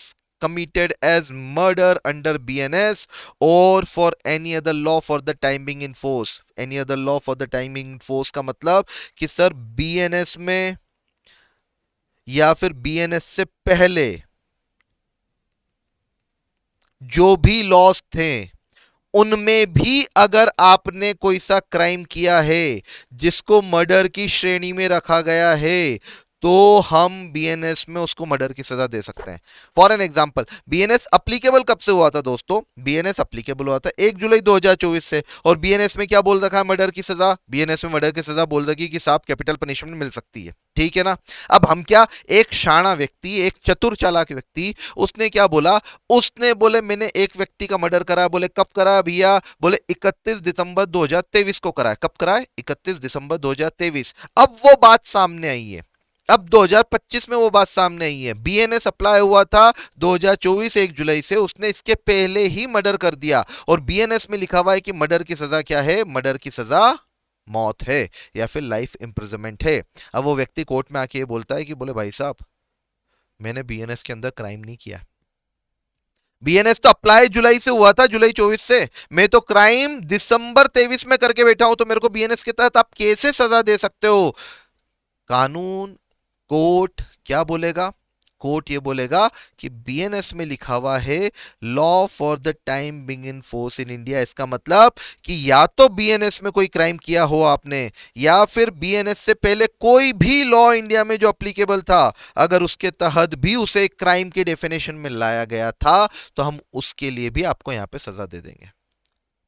committed as murder under BNS or for any other law for the time being in force। any other law for the time being in force का मतलब कि सर BNS में या फिर BNS से पहले जो भी लॉस थे उनमें भी अगर आपने कोई सा क्राइम किया है जिसको मर्डर की श्रेणी में रखा गया है तो हम बीएनएस में उसको मर्डर की सजा दे सकते हैं। For an example, BNS applicable कब से हुआ था दोस्तों? बीएनएस अप्लीकेबल हुआ था 1 जुलाई 2024 से। और बीएनएस में क्या बोल रखा है मर्डर की सजा? बीएनएस में मर्डर की सजा बोल रखी कि साहब कैपिटल पनिशमेंट मिल सकती है, ठीक है ना। अब हम क्या, एक शाना व्यक्ति, एक चतुर चालाक व्यक्ति, उसने क्या बोला, उसने बोले मैंने एक व्यक्ति का मर्डर करा। बोले कब करा भैया? बोले 31 दिसंबर 2023 को करा है। कब करा है? 31 दिसंबर 2023। अब वो बात सामने आई है, अब 2025 में वो बात सामने आई है। बीएनएस अप्लाई हुआ था 2024 1 जुलाई से, उसने इसके पहले ही मर्डर कर दिया। और बीएनएस में लिखा हुआ है कि मर्डर की सजा क्या है? मर्डर की सजा मौत है या फिर लाइफ इंप्रिजनमेंट है। अब वो व्यक्ति कोर्ट में आके ये बोलता है कि बोले भाई साहब मैंने बीएनएस के अंदर क्राइम नहीं किया, बीएनएस तो अप्लाई जुलाई से हुआ था, जुलाई 24 से। मैं तो क्राइम दिसंबर 23 में करके बैठा हूं, तो मेरे को बीएनएस के तहत आप कैसे सजा दे सकते हो? कानून, कोर्ट क्या बोलेगा? कोर्ट ये बोलेगा कि बीएनएस में लिखा हुआ है law for the time being in force in India. इसका मतलब कि या तो बीएनएस में कोई क्राइम किया हो आपने, या फिर बीएनएस से पहले कोई भी लॉ इंडिया में जो अप्लीकेबल था, अगर उसके तहत भी उसे क्राइम के डेफिनेशन में लाया गया था, तो हम उसके लिए भी आपको यहां पे सजा दे देंगे।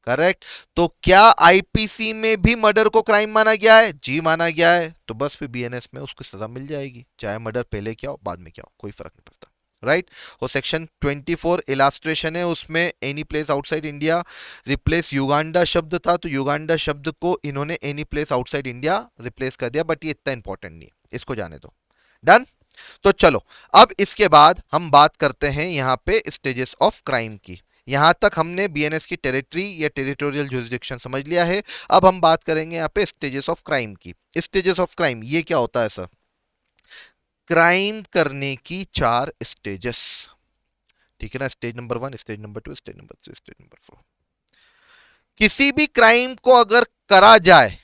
करेक्ट। तो क्या आईपीसी में भी मर्डर को क्राइम माना गया है? जी माना गया है। तो बस फिर बीएनएस में उसको सजा मिल जाएगी, चाहे मर्डर पहले क्या हो बाद में क्या हो, कोई फर्क नहीं पड़ता। राइट। और सेक्शन 24 इलास्ट्रेशन है, उसमें any place outside India replace Uganda शब्द था, तो युगांडा शब्द को इन्होंने any place outside India replace कर दिया, बट ये इतना इंपॉर्टेंट नहीं है, इसको जाने दो। डन। तो चलो अब इसके बाद हम बात करते हैं यहां पे स्टेजेस ऑफ क्राइम की। यहां तक हमने बीएनएस की टेरिटरी या टेरिटोरियल जुरिसडिक्शन समझ लिया है। अब हम बात करेंगे यहाँ पे स्टेजेस ऑफ क्राइम की। स्टेजेस ऑफ क्राइम ये क्या होता है सर? क्राइम करने की 4 स्टेजेस, ठीक है ना। Stage number 1, stage number 2, stage number 3, stage number 4। किसी भी क्राइम को अगर करा जाए,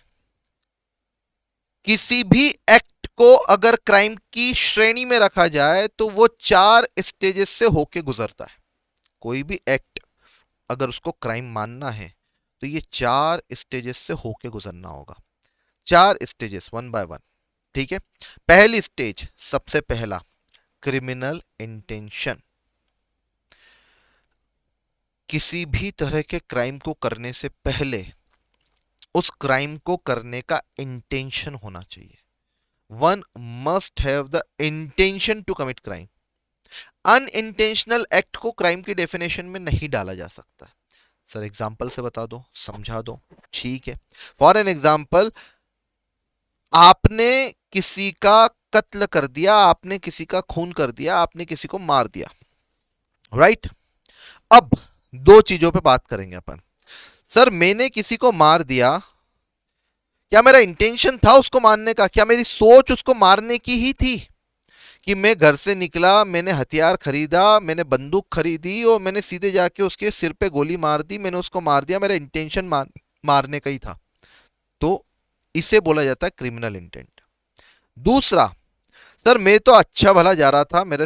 किसी भी एक्ट को अगर क्राइम की श्रेणी में रखा जाए, तो वो 4 स्टेजेस से होके गुजरता है। कोई भी एक्ट अगर उसको क्राइम मानना है, तो ये 4 स्टेजेस से होके गुजरना होगा। 4 स्टेजेस, 1 बाय 1, ठीक है। पहली स्टेज, सबसे पहला, क्रिमिनल इंटेंशन। किसी भी तरह के क्राइम को करने से पहले उस क्राइम को करने का इंटेंशन होना चाहिए। One must have the intention to commit crime. Unintentional act को क्राइम की डेफिनेशन में नहीं डाला जा सकता। सर एग्जांपल से बता दो, समझा दो। ठीक है। फॉर एन एग्जांपल, आपने किसी का कत्ल कर दिया, आपने किसी का खून कर दिया, आपने किसी को मार दिया। राइट। अब दो चीजों पे बात करेंगे अपन। सर मैंने किसी को मार दिया, क्या मेरा इंटेंशन था उसको मारने का? क्या मेरी सोच उसको मारने की ही थी? कि मैं घर से निकला, मैंने हथियार खरीदा, मैंने बंदूक खरीदी और मैंने सीधे जाके उसके सिर पे गोली मार दी, मैंने उसको मार दिया, मेरा इंटेंशन मारने का ही था, तो इसे बोला जाता है क्रिमिनल इंटेंट। दूसरा, सर मैं तो अच्छा भला जा रहा था, मेरा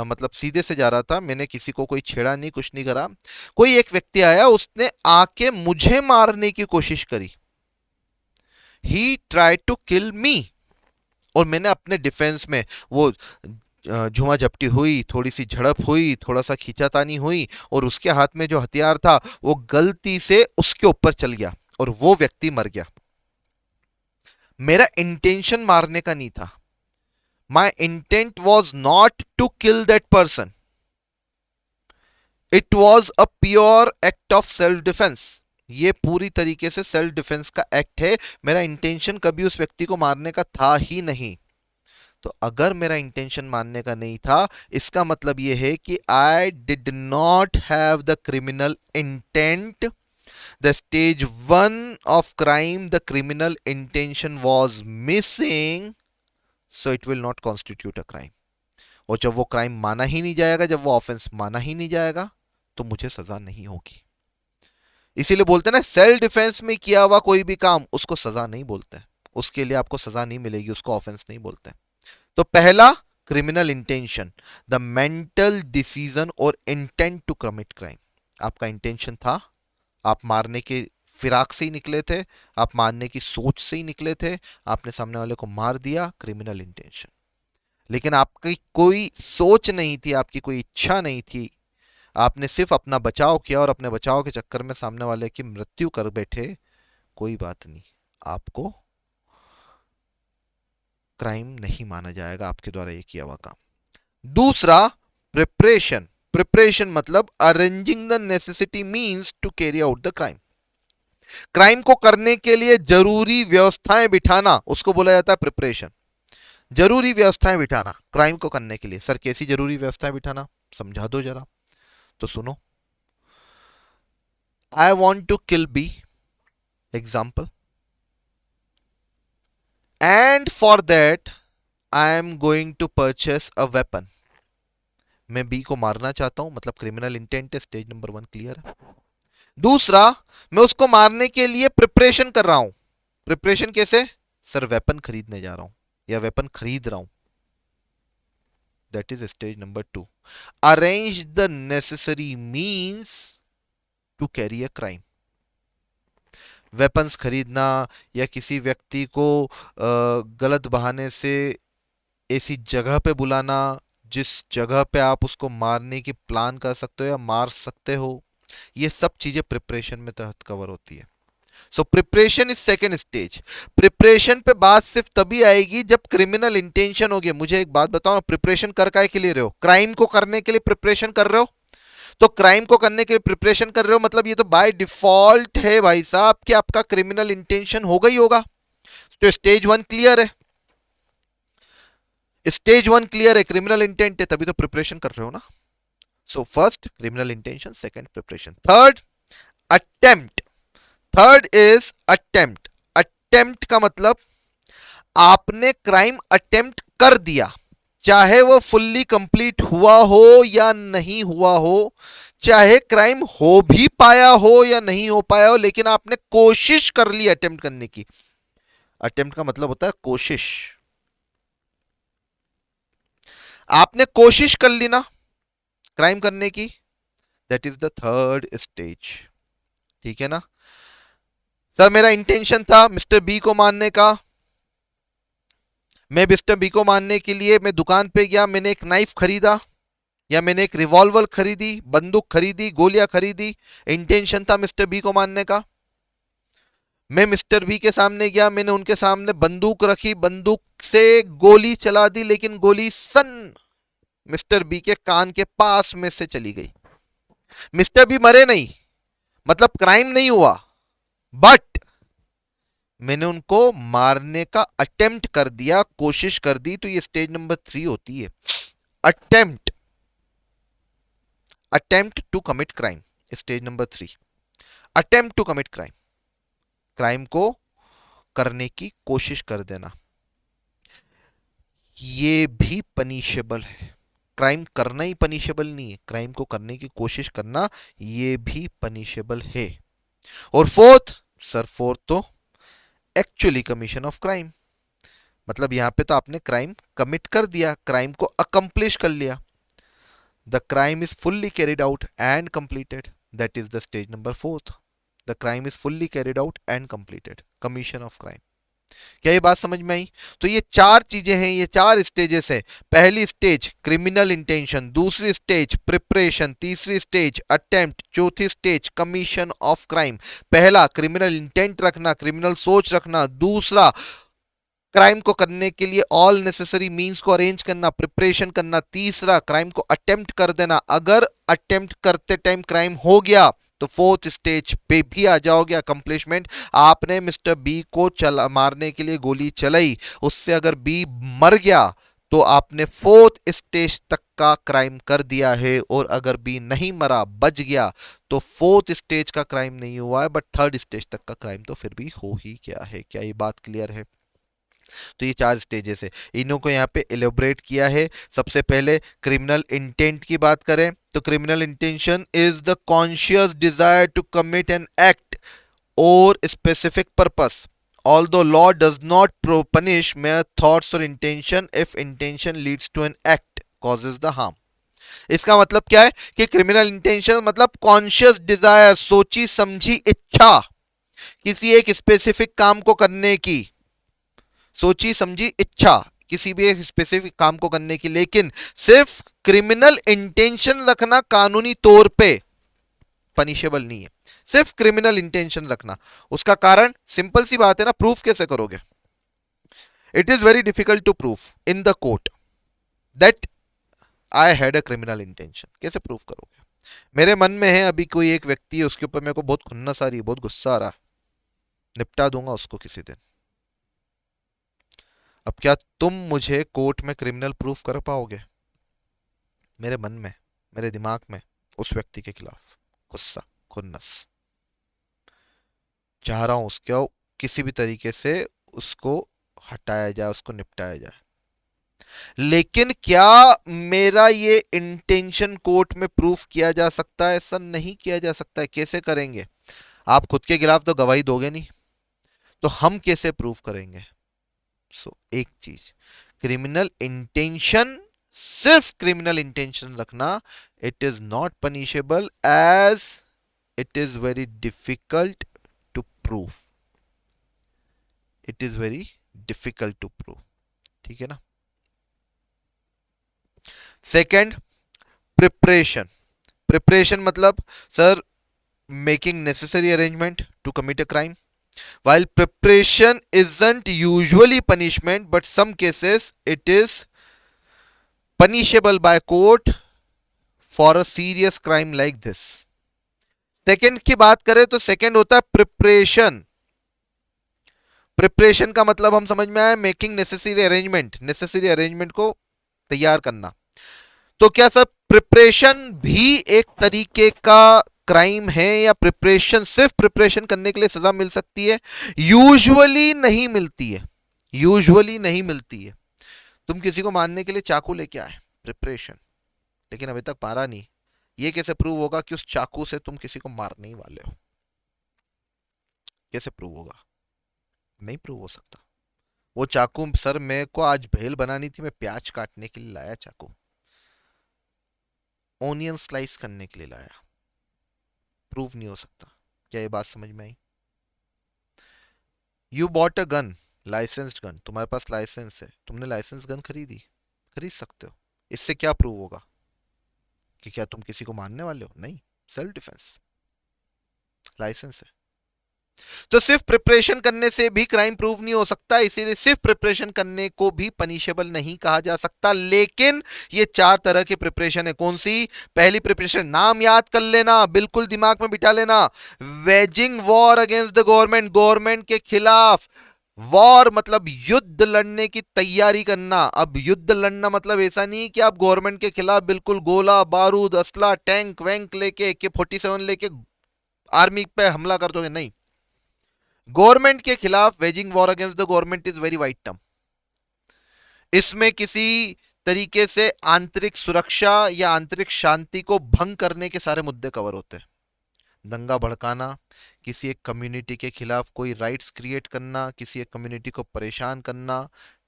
मतलब सीधे से जा रहा था, मैंने किसी को कोई छेड़ा नहीं, कुछ नहीं करा, कोई एक व्यक्ति आया, उसने आके मुझे मारने की कोशिश करी, ही ट्राई टू किल मी, और मैंने अपने डिफेंस में वो झुमा झपटी हुई, थोड़ी सी झड़प हुई, थोड़ा सा खींचातानी हुई, और उसके हाथ में जो हथियार था वो गलती से उसके ऊपर चल गया और वो व्यक्ति मर गया। मेरा इंटेंशन मारने का नहीं था। My intent was not to kill that person, it was a pure act of self defence. ये पूरी तरीके से सेल्फ डिफेंस का एक्ट है। मेरा इंटेंशन कभी उस व्यक्ति को मारने का था ही नहीं। तो अगर मेरा इंटेंशन मारने का नहीं था, इसका मतलब यह है कि I did not have the criminal intent. The stage 1 of crime, the criminal intention was missing, so it will not constitute a crime. और जब वो क्राइम माना ही नहीं जाएगा, जब वो ऑफेंस माना ही नहीं जाएगा, तो मुझे सजा नहीं होगी। इसीलिए बोलते हैं ना, सेल्फ डिफेंस में किया हुआ कोई भी काम उसको सजा नहीं बोलते, उसके लिए आपको सजा नहीं मिलेगी, उसको ऑफेंस नहीं बोलते। तो पहला, criminal intention, the mental decision और इंटेंट टू कमिट क्राइम। आपका इंटेंशन था, आप मारने के फिराक से ही निकले थे, आप मारने की सोच से ही निकले थे, आपने सामने वाले को मार दिया, क्रिमिनल इंटेंशन। लेकिन आपकी कोई सोच नहीं थी, आपकी कोई इच्छा नहीं थी, आपने सिर्फ अपना बचाव किया और अपने बचाव के चक्कर में सामने वाले की मृत्यु कर बैठे, कोई बात नहीं, आपको क्राइम नहीं माना जाएगा आपके द्वारा ये किया हुआ काम। दूसरा, प्रिपरेशन। प्रिपरेशन मतलब arranging the necessity means to carry out the crime. Crime को करने के लिए जरूरी व्यवस्थाएं बिठाना, उसको बोला जाता है प्रिपरेशन। जरूरी व्यवस्थाएं बिठाना क्राइम को करने के लिए। सर कैसी जरूरी व्यवस्थाएं बिठाना, समझा दो जरा। तो सुनो, I want to kill B, example, and for that I am going to purchase a weapon. मैं बी को मारना चाहता हूं, मतलब क्रिमिनल इंटेंट है, स्टेज नंबर 1 क्लियर है। दूसरा, मैं उसको मारने के लिए प्रिपरेशन कर रहा हूं। प्रिपरेशन कैसे? सर वेपन खरीदने जा रहा हूं या वेपन खरीद रहा हूं, that is stage number 2। Arrange the necessary means to carry a crime. Weapons खरीदना या किसी व्यक्ति को गलत बहाने से ऐसी जगह पे बुलाना जिस जगह पे आप उसको मारने की प्लान कर सकते हो या मार सकते हो, ये सब चीजें प्रिपरेशन में तहत कवर होती है। So preparation is second stage. Preparation पे बात सिर्फ तभी आएगी जब क्रिमिनल इंटेंशन हो गया। मुझे एक बात बताओ, प्रिपरेशन कर काय के लिए रहे हो? क्राइम को करने के लिए प्रिपरेशन कर रहे हो। तो क्राइम को करने के लिए प्रिपरेशन कर रहे हो, मतलब ये तो बाय डिफॉल्ट है भाई साहब कि आपका क्रिमिनल इंटेंशन होगा ही होगा। तो स्टेज 1 क्लियर है, स्टेज 1 क्लियर है, क्रिमिनल इंटेंट है, तभी तो प्रिपरेशन कर रहे हो ना। So first criminal intention, second preparation. Third, attempt. Third is attempt. Attempt का मतलब आपने क्राइम अटेम्प्ट कर दिया, चाहे वो फुल्ली कंप्लीट हुआ हो या नहीं हुआ हो, चाहे क्राइम हो भी पाया हो या नहीं हो पाया हो, लेकिन आपने कोशिश कर ली अटेम्प्ट करने की। अटेम्प्ट का मतलब होता है कोशिश। आपने कोशिश कर ली ना क्राइम करने की, that is the third stage. ठीक है ना। सर मेरा इंटेंशन था मिस्टर बी को मारने का, मैं मिस्टर बी को मारने के लिए मैं दुकान पे गया, मैंने एक नाइफ खरीदा या मैंने एक रिवॉल्वर खरीदी, बंदूक खरीदी, गोलियां खरीदी, इंटेंशन था मिस्टर बी को मारने का। मैं मिस्टर बी के सामने गया, मैंने उनके सामने बंदूक रखी, बंदूक से गोली चला दी, लेकिन गोली सन मिस्टर बी के कान के पास में से चली गई। मिस्टर बी मरे नहीं, मतलब क्राइम नहीं हुआ, बट मैंने उनको मारने का अटेम्प्ट कर दिया, कोशिश कर दी। तो ये स्टेज नंबर 3 होती है, attempt. Attempt to commit crime, stage number 3, attempt to commit crime. Crime को करने की कोशिश कर देना, ये भी पनिशेबल है। क्राइम करना ही पनिशेबल नहीं है, क्राइम को करने की कोशिश करना ये भी पनिशेबल है। और फोर्थ, सर फोर्थ तो एक्चुअली कमीशन ऑफ क्राइम, मतलब यहां पे तो आपने क्राइम कमिट कर दिया, क्राइम को अकम्प्लिश कर लिया। The crime is fully carried out and completed, that is the stage number 4। The crime is fully carried out and completed, commission of crime. क्या ये बात समझ में आई? तो ये 4 चीजें हैं, ये 4 स्टेजेस है। पहली स्टेज क्रिमिनल इंटेंशन, दूसरी स्टेज प्रिपरेशन, तीसरी स्टेज अटेम्प्ट, चौथी स्टेज कमीशन ऑफ क्राइम। पहला क्रिमिनल इंटेंट रखना, क्रिमिनल सोच रखना। दूसरा क्राइम को करने के लिए ऑल नेसेसरी मींस को अरेंज करना, प्रिपरेशन करना। तीसरा क्राइम को अटेम्प्ट कर देना, अगर अटेम्प्ट करते टाइम क्राइम हो गया तो फोर्थ स्टेज पे भी आ जाओगे, अकम्प्लिशमेंट। आपने मिस्टर बी को मारने के लिए गोली चलाई, उससे अगर बी मर गया तो आपने फोर्थ स्टेज तक का क्राइम कर दिया है। और अगर बी नहीं मरा, बच गया, तो फोर्थ स्टेज का क्राइम नहीं हुआ है, बट थर्ड स्टेज तक का क्राइम तो फिर भी हो ही गया है। क्या ये बात क्लियर है? तो ये 4 स्टेजेस है, इन्हों को यहाँ पे एलोबरेट किया है। सबसे पहले क्रिमिनल इंटेंट की बात करें तो criminal intention is the conscious desire to commit an act और specific purpose, although law does not punish mere thoughts or intention if intention leads to an act causes the harm। इसका मतलब क्या है कि क्रिमिनल इंटेंशन मतलब कॉन्शियस डिजायर, सोची समझी इच्छा, किसी एक स्पेसिफिक काम को करने की सोची समझी इच्छा, किसी भी एक स्पेसिफिक काम को करने की, लेकिन सिर्फ क्रिमिनल इंटेंशन रखना कानूनी तौर पे पनिशेबल नहीं है। सिर्फ क्रिमिनल इंटेंशन रखना, उसका कारण सिंपल सी बात है ना, प्रूफ कैसे करोगे? It is very difficult to proof in the court that I had a criminal intention. कैसे प्रूफ करोगे? मेरे मन में है अभी कोई एक व्यक्ति है, उसके ऊपर मेरे को बहुत खुन्नस आ रही है, बहुत गुस्सा आ रहा है, निपटा दूंगा उसको किसी दिन। अब क्या तुम मुझे कोर्ट में क्रिमिनल प्रूफ कर पाओगे? मेरे मन में, मेरे दिमाग में उस व्यक्ति के खिलाफ गुस्सा, खुन्नस, चाह रहा हूं उसको किसी भी तरीके से उसको हटाया जाए, उसको निपटाया जाए। लेकिन क्या मेरा ये इंटेंशन कोर्ट में प्रूफ किया जा सकता है? ऐसा नहीं किया जा सकता है। कैसे करेंगे? आप खुद के खिलाफ तो गवाही दोगे नहीं, तो हम कैसे प्रूफ करेंगे? एक चीज, क्रिमिनल इंटेंशन, सिर्फ क्रिमिनल इंटेंशन रखना, it is not punishable as it is very difficult to prove. It is very difficult to prove. ठीक है ना? Second, preparation. प्रिपरेशन मतलब sir making necessary arrangement to commit a crime. While preparation isn't usually punishment, but some cases it is punishable by court for a serious crime like this. Second की बात करें तो सेकेंड होता है प्रिपरेशन. प्रिपरेशन का मतलब हम समझ में आया, making necessary arrangement, necessary arrangement को तैयार करना. तो क्या सर प्रिपरेशन भी एक तरीके का क्राइम है, या प्रिपरेशन, सिर्फ प्रिपरेशन करने के लिए सजा मिल सकती है? यूजुअली नहीं मिलती है. यूजुअली नहीं मिलती है. तुम किसी को मारने के लिए चाकू लेके आए, प्रिपरेशन, लेकिन अभी तक मारा नहीं. ये कैसे प्रूव होगा कि उस चाकू से तुम किसी को मारने ही वाले हो? कैसे प्रूव होगा? नहीं प्रूव हो सकता. वो चाकू सर मेरे को आज भेल बनानी थी, मैं प्याज काटने के लिए लाया चाकू, ओनियन स्लाइस करने के लिए लाया. प्रूव नहीं हो सकता. क्या ये बात समझ में आई? You bought a gun, licensed gun, तुम्हारे पास लाइसेंस है, तुमने लाइसेंस गन खरीदी, खरीद सकते हो. इससे क्या प्रूव होगा कि क्या तुम किसी को मारने वाले हो? नहीं, सेल्फ डिफेंस, लाइसेंस है. तो सिर्फ प्रिपरेशन करने से भी क्राइम प्रूव नहीं हो सकता, इसीलिए सिर्फ प्रिपरेशन करने को भी पनिशेबल नहीं कहा जा सकता. लेकिन ये चार तरह की प्रिपरेशन है. कौन सी? पहली प्रिपरेशन, नाम याद कर लेना, बिल्कुल दिमाग में बिठा लेना, waging war against the government, government के खिलाफ. वॉर मतलब युद्ध लड़ने की तैयारी करना. अब युद्ध लड़ना मतलब ऐसा नहीं कि आप गवर्नमेंट के खिलाफ बिल्कुल गोला बारूद असला टैंक वैंक लेके AK-47 लेके आर्मी पे हमला कर दोगे, नहीं. गवर्नमेंट के खिलाफ waging war against the government is very wide term. इसमें किसी तरीके से आंतरिक सुरक्षा या आंतरिक शांति को भंग करने के सारे मुद्दे कवर होते हैं. दंगा भड़काना, किसी एक कम्युनिटी के खिलाफ कोई राइट्स क्रिएट करना, किसी एक कम्युनिटी को परेशान करना,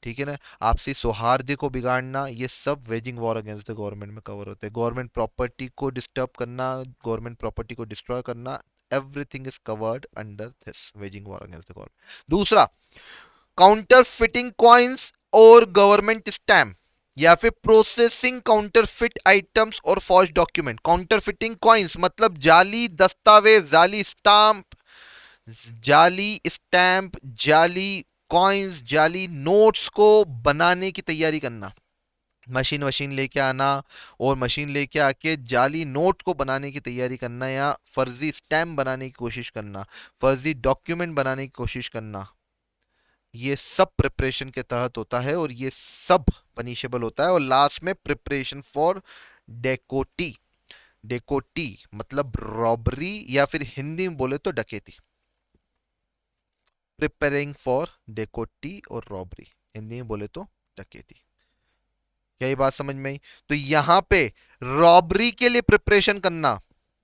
ठीक है ना, आपसी सौहार्द को बिगाड़ना, ये सब waging war against the government में कवर होते हैं. गवर्नमेंट प्रॉपर्टी को डिस्टर्ब करना, गवर्नमेंट प्रॉपर्टी को डिस्ट्रॉय करना, everything is covered under this waging war against the government. दूसरा, काउंटर फिटिंग कॉइन्स और गवर्नमेंट स्टैम्प, या फिर प्रोसेसिंग काउंटरफिट आइटम्स और फॉर्ज डॉक्यूमेंट. काउंटरफिटिंग कॉइन्स मतलब जाली दस्तावेज, जाली स्टाम्प, जाली स्टैम्प, जाली कॉइन्स, जाली नोट्स को बनाने की तैयारी करना. मशीन वशीन लेके आना और मशीन लेके आके जाली नोट को बनाने की तैयारी करना, या फर्जी स्टैम्प बनाने की कोशिश करना, फर्जी डॉक्यूमेंट बनाने की कोशिश करना, ये सब प्रिपरेशन के तहत होता है और ये सब पनिशेबल होता है. और लास्ट में प्रिपरेशन फॉर डेकोटी. डेकोटी मतलब रॉबरी, या फिर हिंदी में बोले तो डकैती. प्रिपेयरिंग फॉर डेकोटी और रॉबरी, हिंदी में बोले तो डकैती. क्या ये बात समझ में आई? तो यहां पे रॉबरी के लिए प्रिपरेशन करना,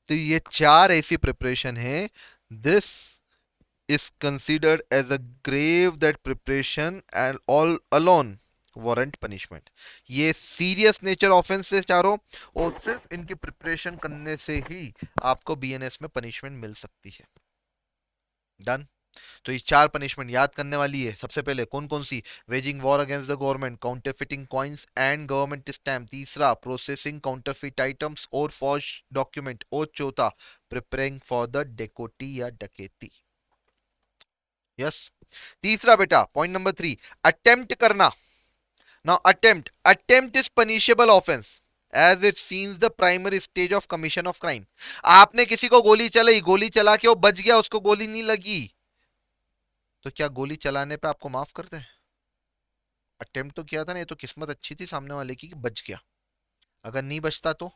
तो ये चार ऐसी प्रिपरेशन है. This is considered as a grave that preparation and all alone warrant punishment. ये सीरियस नेचर ऑफेंस है चारों, और सिर्फ इनकी प्रिपरेशन करने से ही आपको BNS में पनिशमेंट मिल सकती है. डन. तो ये 4 पनिशमेंट याद करने वाली है। सबसे पहले कौन कौन सी? Waging war against the government, counterfeiting coins and government stamp, तीसरा प्रोसेसिंग काउंटरफिट आइटम्स और फॉर्ज डॉक्यूमेंट, और चौथा प्रिपेयरिंग फॉर द डेकोटी या डकैती। यस। तीसरा बेटा पॉइंट नंबर 3, अटेम्प्ट करना। Now attempt is punishable offence as it seems the primary stage of commission of crime. आपने किसी को गोली चलाई, गोली चला के वो बच गया, उसको गोली नहीं लगी, तो क्या गोली चलाने पे आपको माफ करते हैं? अटेम्प्ट तो किया था ना, ये तो किस्मत अच्छी थी सामने वाले की कि बच गया। अगर नहीं बचता तो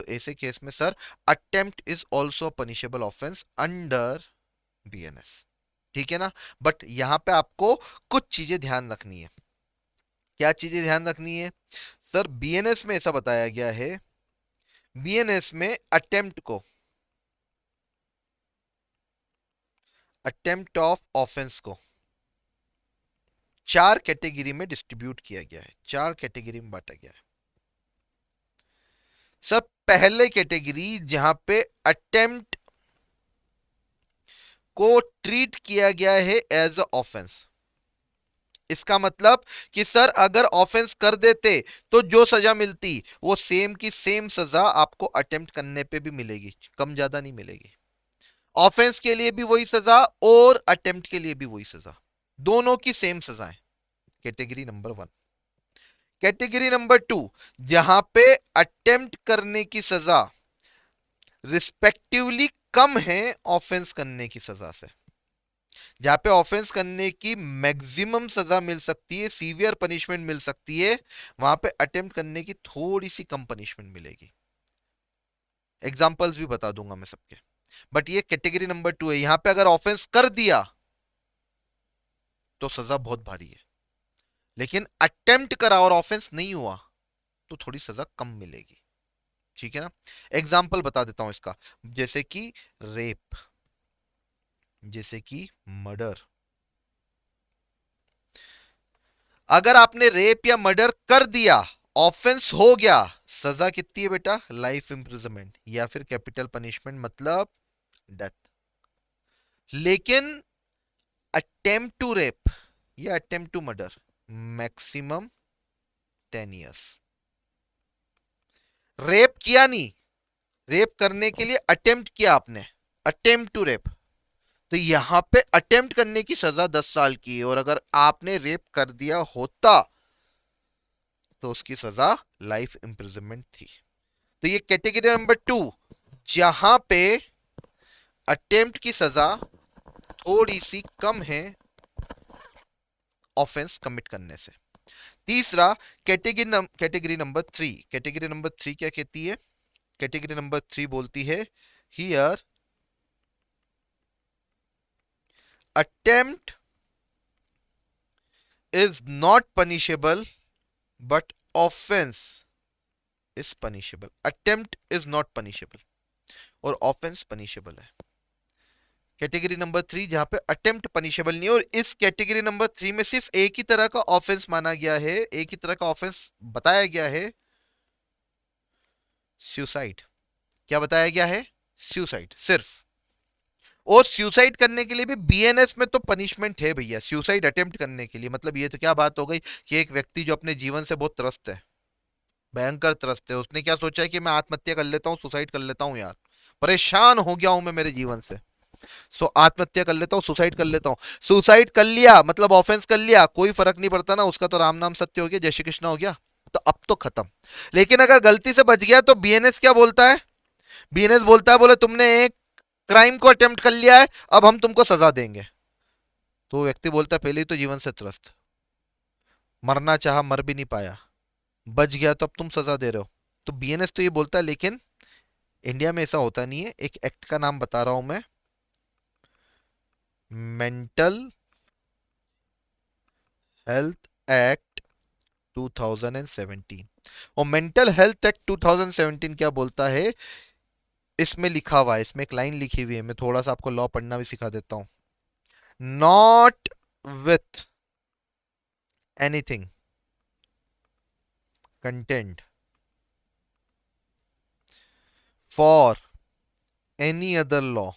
ऐसे केस में sir attempt is also punishable offence under BNS. ठीक है ना? बट यहां पे आपको कुछ चीजें ध्यान रखनी है। क्या चीजें ध्यान रखनी है सर? बीएनएस में ऐसा बताया गया है, बीएनएस में अटेम्प्ट ऑफ ऑफेंस को 4 कैटेगरी में डिस्ट्रीब्यूट किया गया है, 4 कैटेगरी में बांटा गया है। सब पहले कैटेगरी जहां पे अटेम्प्ट को ट्रीट किया गया है एज अ ऑफेंस। इसका मतलब कि सर अगर ऑफेंस कर देते तो जो सजा मिलती वो सेम की सेम सजा आपको अटेम्प्ट करने पे भी मिलेगी, कम ज्यादा नहीं मिलेगी। ऑफेंस के लिए भी वही सजा और अटेम्प्ट के लिए भी वही सजा, दोनों की सेम सजा है। Category number 1। कैटेगरी नंबर 2, जहां पे अटेम्प्ट करने की सजा रिस्पेक्टिवली कम है ऑफेंस करने की सजा से। जहां पे ऑफेंस करने की मैक्सिमम सजा मिल सकती है, सीवियर पनिशमेंट मिल सकती है, वहां पे अटेम्प्ट करने की थोड़ी सी कम पनिशमेंट मिलेगी। एग्जांपल्स भी बता दूंगा मैं सबके। बट ये कैटेगरी नंबर 2 है, यहां पे अगर ऑफेंस कर दिया तो सजा बहुत भारी है, लेकिन अटेम्प्ट करा और ऑफेंस नहीं हुआ तो थोड़ी सजा कम मिलेगी। ठीक है ना? एग्जाम्पल बता देता हूं इसका, जैसे कि रेप, जैसे कि मर्डर। अगर आपने रेप या मर्डर कर दिया, ऑफेंस हो गया, सजा कितनी है बेटा? लाइफ इंप्रिजनमेंट या फिर कैपिटल पनिशमेंट मतलब डेथ। लेकिन अटेम्प्ट टू रेप या attempt to murder maximum 10 years। Rape किया नहीं, रेप करने के लिए अटेम्प्ट किया आपने, अटेम्प्ट टू रेप, तो यहां पे अटेम्प्ट करने की सजा 10 साल की है, और अगर आपने रेप कर दिया होता तो उसकी सजा लाइफ इंप्रिजनमेंट थी। तो ये कैटेगरी नंबर 2, जहां पे अटेम्प्ट की सजा थोड़ी सी कम है ऑफेंस कमिट करने से। तीसरा कैटेगरी नंबर 3, कैटेगरी नंबर 3 क्या कहती है? कैटेगरी नंबर 3 बोलती है here attempt is not punishable but offence is punishable. Attempt is not punishable और ऑफेंस पनिशेबल है। कैटेगरी नंबर 3 जहां पे अटेम्प्ट पनिशेबल नहीं है, और इस कैटेगरी नंबर 3 में सिर्फ एक ही तरह का ऑफेंस माना गया है, एक ही तरह का ऑफेंस बताया गया है, सुसाइड। क्या बताया गया है? सुसाइड सिर्फ। और सुसाइड करने के लिए भी बीएनएस में तो पनिशमेंट है भैया, सुसाइड अटेम्प्ट करने के लिए। मतलब ये तो क्या बात हो गई कि एक व्यक्ति जो अपने जीवन से बहुत त्रस्त है, भयंकर त्रस्त है, उसने क्या सोचा है कि मैं आत्महत्या कर लेता हूँ, सुसाइड कर लेता हूँ, यार परेशान हो गया हूं मैं मेरे जीवन से, सो आत्महत्या कर लेता हूँ, सुसाइड कर लेता हूँ। सुसाइड कर लिया मतलब ऑफेंस कर लिया, कोई फर्क नहीं पड़ता ना, उसका तो राम नाम सत्य हो गया, जय श्री कृष्ण हो गया, तो अब तो खत्म। लेकिन अगर गलती से बच गया तो बीएनएस क्या बोलता है? बीएनएस बोलता है, बोले तुमने एक क्राइम को अटेम्प्ट कर लिया है, अब हम तुमको सजा देंगे। तो व्यक्ति बोलता है पहले ही तो जीवन से त्रस्त, मरना चाहा मर भी नहीं पाया, बच गया तो अब तुम सजा दे रहे हो। तो बीएनएस तो ये बोलता है, लेकिन इंडिया में ऐसा होता नहीं है। एक एक्ट का नाम बता रहा हूं मैं, मेंटल हेल्थ एक्ट 2017। और मेंटल हेल्थ एक्ट 2017 क्या बोलता है? इसमें लिखा हुआ है, इसमें एक लाइन लिखी हुई है, मैं थोड़ा सा आपको लॉ पढ़ना भी सिखा देता हूं। Not with anything content for any other law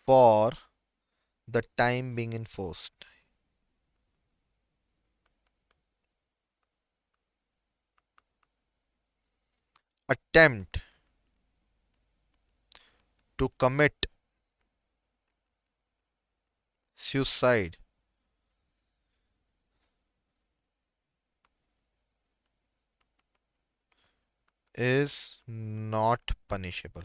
for the time being enforced. Attempt to commit suicide is not punishable.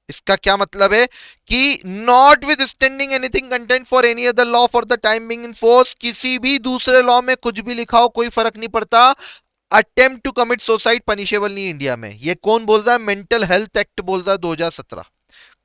इसका क्या मतलब है कि not with standing anything content for any other law for the time being in force, किसी भी दूसरे लॉ में कुछ भी लिखा हो कोई फर्क नहीं पड़ता, attempt to commit suicide punishable नहीं इंडिया में। ये कौन बोल रहा है? मेंटल हेल्थ एक्ट बोल रहा है 2017।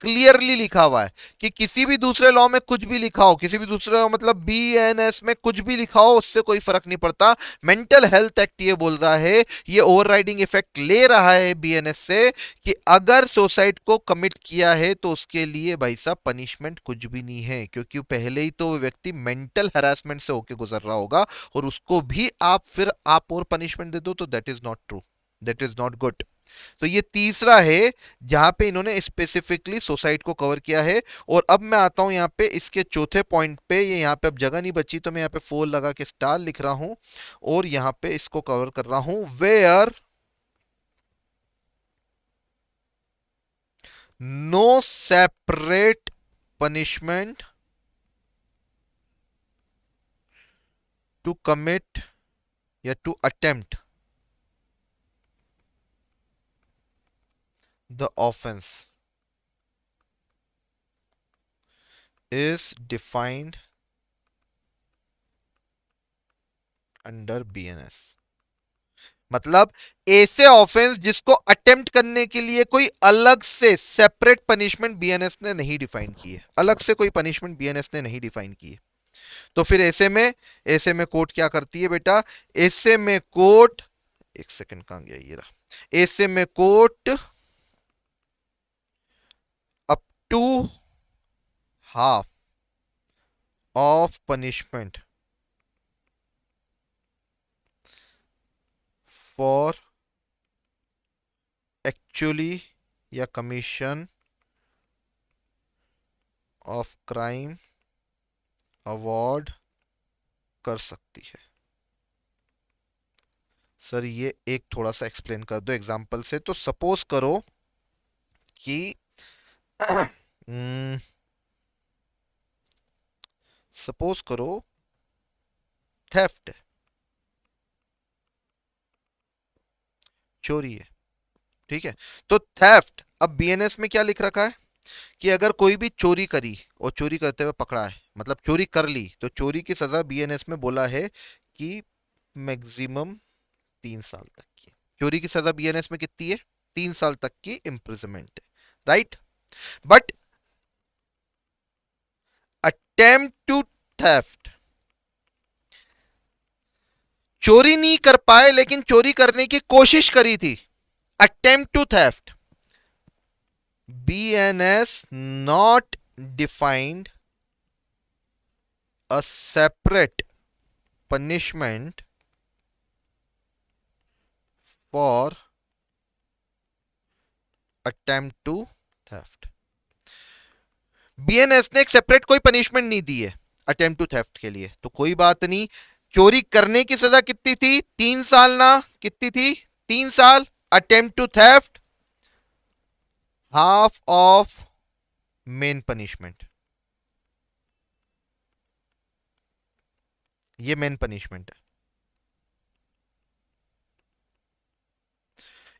क्लियरली लिखा हुआ है कि किसी भी दूसरे लॉ में कुछ भी लिखा हो, किसी भी दूसरे लॉ मतलब बीएनएस में कुछ भी लिखा हो, उससे कोई फर्क नहीं पड़ता। मेंटल हेल्थ एक्ट ये बोल रहा है, ये ओवरराइडिंग इफेक्ट ले रहा है बीएनएस से कि अगर सुसाइड को कमिट किया है तो उसके लिए भाई साहब पनिशमेंट कुछ भी नहीं है, क्योंकि पहले ही तो वो व्यक्ति मेंटल हैरेसमेंट से होकर गुजर रहा होगा और उसको भी आप फिर आप और पनिशमेंट दे दो, तो that is not true, that is not good. तो ये तीसरा है जहां पे इन्होंने स्पेसिफिकली सुसाइड को कवर किया है। और अब मैं आता हूं यहां पे इसके चौथे पॉइंट पे, ये यहां पे अब जगह नहीं बची तो मैं यहां पे 4 लगा के स्टार लिख रहा हूं और यहां पे इसको कवर कर रहा हूं, where no separate punishment to commit या to attempt the offence is defined under BNS। मतलब ऐसे ऑफेंस जिसको अटेम्प्ट करने के लिए कोई अलग से सेपरेट पनिशमेंट बीएनएस ने नहीं डिफाइन की है, अलग से कोई पनिशमेंट बीएनएस ने नहीं डिफाइन की है। तो फिर ऐसे में कोर्ट क्या करती है बेटा? ऐसे में कोर्ट, एक सेकंड कहां गया ये रहा, ऐसे में court up to half of punishment for actually या commission of crime अवॉर्ड कर सकती है। सर ये एक थोड़ा सा एक्सप्लेन कर दो एग्जांपल से। तो सपोज करो कि सपोज करो थेफ्ट है, चोरी है, ठीक है। तो थेफ्ट, अब बीएनएस में क्या लिख रखा है कि अगर कोई भी चोरी करी और चोरी करते हुए पकड़ा है, मतलब चोरी कर ली, तो चोरी की सजा बीएनएस में बोला है कि मैक्सिमम 3 साल तक की। चोरी की सजा बीएनएस में कितनी है? 3 साल तक की इंप्रिजनमेंट है, right. But attempt to theft, चोरी नहीं कर पाए लेकिन चोरी करने की कोशिश करी थी, attempt to theft, BNS not defined a separate punishment for attempt to theft। BNS ने एक सेपरेट कोई पनिशमेंट नहीं दी है अटेम्प्ट टू थेफ्ट के लिए, तो कोई बात नहीं। चोरी करने की सजा कितनी थी? 3 साल ना, कितनी थी? 3 साल। Attempt to theft half of main punishment, ये मेन पनिशमेंट है,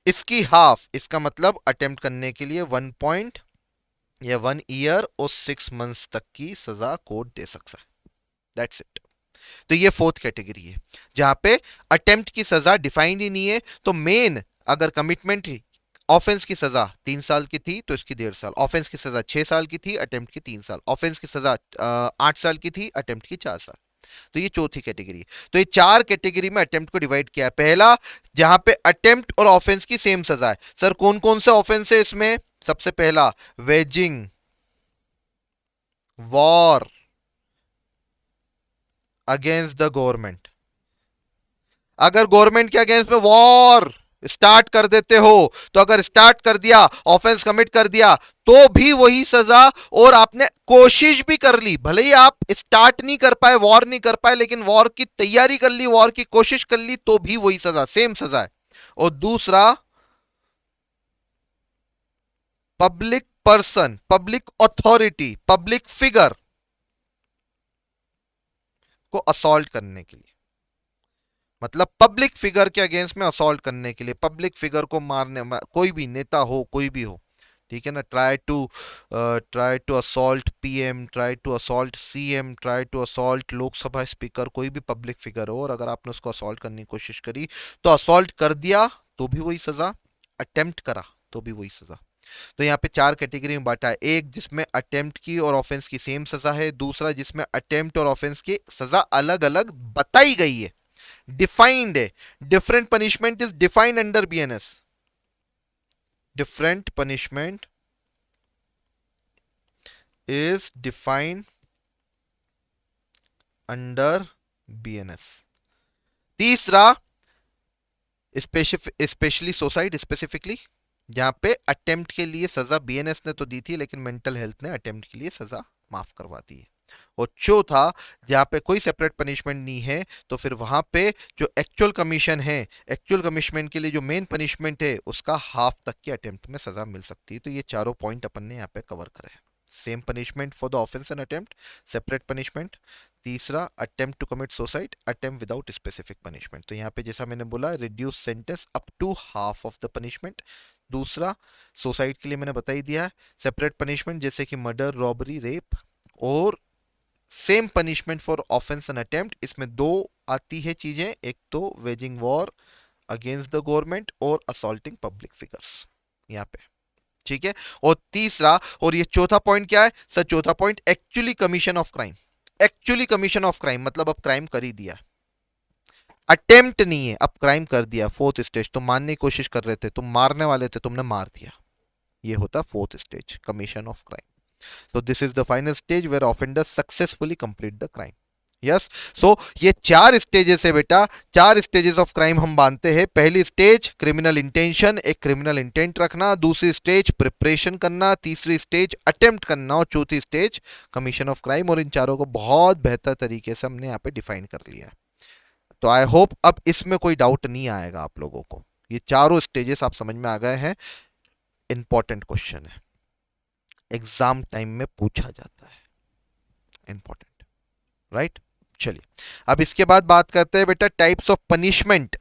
इसकी हाफ, इसका मतलब अटेम्प्ट करने के लिए 1 या 1 ईयर और 6 मंथ्स तक की सजा कोर्ट दे सकता है। That's it. तो ये फोर्थ कैटेगरी है जहां पे अटेम्प्ट की सजा डिफाइंड ही नहीं है। तो मेन अगर कमिटमेंट ऑफेंस की सजा 3 साल की थी तो इसकी 1.5 साल, ऑफेंस की सजा 6 साल की थी, अटेम्प्ट की 3 साल, ऑफेंस की सजा 8 साल की थी, अटेम्प्ट की 4 साल। तो ये चौथी कैटेगरी है। तो ये 4 कैटेगरी में अटेम्प्ट को डिवाइड किया है। पहला जहां पे अटेम्प्ट और ऑफेंस की सेम सजा है। सर कौन कौन से ऑफेंस है इसमें? सबसे पहला waging war against the government, अगर गवर्नमेंट के अगेंस्ट में वॉर स्टार्ट कर देते हो, तो अगर स्टार्ट कर दिया, ऑफेंस कमिट कर दिया, तो भी वही सजा। और आपने कोशिश भी कर ली, भले ही आप स्टार्ट नहीं कर पाए, वॉर नहीं कर पाए, लेकिन वॉर की तैयारी कर ली, वॉर की कोशिश कर ली, तो भी वही सजा, सेम सजा है। और दूसरा, public person, public authority, public figure को असॉल्ट करने के लिए, मतलब पब्लिक फिगर के अगेंस्ट में असॉल्ट करने के लिए, पब्लिक फिगर को मारने, कोई भी नेता हो, कोई भी हो, ठीक है ना, try to assault PM, try to assault CM, try to assault Lok Sabha speaker, कोई भी पब्लिक फिगर हो, और अगर आपने उसको असॉल्ट करने की कोशिश करी, तो असॉल्ट कर दिया तो भी वही सजा, अटेम्प्ट करा तो भी वही सजा। तो यहाँ पे चार कैटेगरी में बांटा है। एक जिसमें अटेम्प्ट की और ऑफेंस की सेम सजा है, दूसरा जिसमें अटेम्प्ट और ऑफेंस की सजा अलग अलग बताई गई है, डिफाइंड है। Different punishment is defined under BNS, different punishment is defined under BNS. तीसरा, स्पेशली सुसाइड, स्पेसिफिकली, जहां पे अटेम्प्ट के लिए सजा बीएनएस ने तो दी थी, लेकिन मेंटल हेल्थ ने अटेम्प्ट के लिए सजा माफ करवा दी है। और चौथा, जहां पे कोई सेपरेट पनिशमेंट नहीं है, तो फिर वहां पे जो एक्चुअल कमीशन है, एक्चुअल कमिशमेंट के लिए जो मेन पनिशमेंट है, उसका हाफ तक के अटेम्प्ट में सजा मिल सकती है। तो ये चारों पॉइंट अपन ने यहाँ पे कवर करे हैं। Same punishment for the offence and attempt, separate punishment. तीसरा, attempt to commit suicide, attempt without specific punishment. तो यहाँ पे जैसा मैंने बोला, reduce sentence up to half of the punishment. दूसरा, सुसाइड के लिए मैंने बता ही दिया, सेपरेट पनिशमेंट जैसे कि मर्डर, रॉबरी, रेप। और same punishment for offence and attempt, इसमें दो आती है चीजें, एक तो waging war against the government और असॉल्टिंग पब्लिक फिगर्स, यहाँ पे, ठीक है। और तीसरा, और ये चौथा पॉइंट क्या है सर? चौथा point, actually commission of crime. Actually commission of crime मतलब अब क्राइम कर ही दिया, अटेम्प्ट नहीं है, अब क्राइम कर दिया। फोर्थ स्टेज, तुम मारने की कोशिश कर रहे थे, तुम मारने वाले थे, तुमने मार दिया, ये होता fourth stage, commission of crime. So this is the final stage where offender successfully complete the crime. Yes, so ये चार स्टेजेस है बेटा, चार स्टेजेस ऑफ क्राइम हम मानते हैं। पहली स्टेज क्रिमिनल इंटेंशन, एक क्रिमिनल इंटेंट रखना। दूसरी स्टेज प्रिपरेशन करना। तीसरी स्टेज अटेम्प्ट करना। और चौथी स्टेज कमीशन ऑफ क्राइम। और इन चारों को बहुत बेहतर तरीके से हमने यहाँ पे डिफाइन कर लिया है। तो आई होप अब इसमें कोई डाउट नहीं आएगा आप लोगों को, ये चारों स्टेजेस आप समझ में आ गए हैं। इंपॉर्टेंट क्वेश्चन है, एग्जाम टाइम में पूछा जाता है, इंपॉर्टेंट, राइट। चलिए, अब इसके बाद बात करते हैं बेटा types of punishment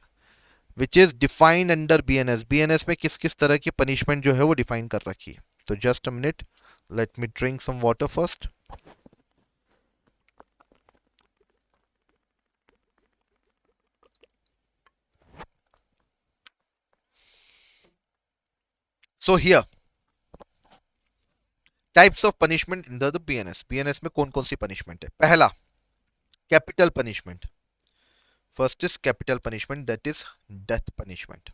which is defined under BNS. BNS में किस किस तरह की पनिशमेंट जो है वो डिफाइन कर रखी है। तो just a minute, let me drink some water first. So here types of punishment under the BNS. BNS में कौन कौन सी पनिशमेंट है? पहला, capital punishment. First is capital punishment, that is death punishment,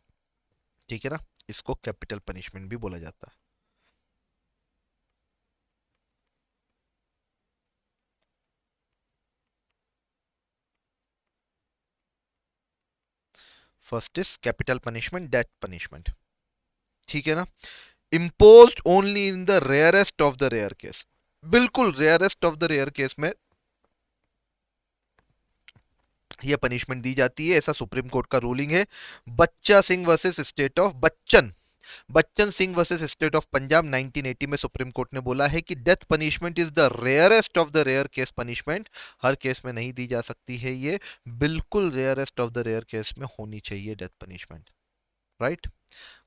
ठीक है ना, इसको कैपिटल पनिशमेंट भी बोला जाता है। First is capital punishment, death punishment, ठीक है ना। Imposed only in the rarest of the rare case, बिल्कुल rarest of the rare case में यह पनिशमेंट दी जाती है, ऐसा सुप्रीम कोर्ट का रूलिंग है। Bachcha Singh versus state of Bachan Singh versus state of Punjab 1980 में सुप्रीम कोर्ट ने बोला है कि death punishment is the rarest of the rare case punishment. हर केस में नहीं दी जा सकती है, ये बिल्कुल rarest of the rare case में होनी चाहिए डेथ पनिशमेंट, राइट।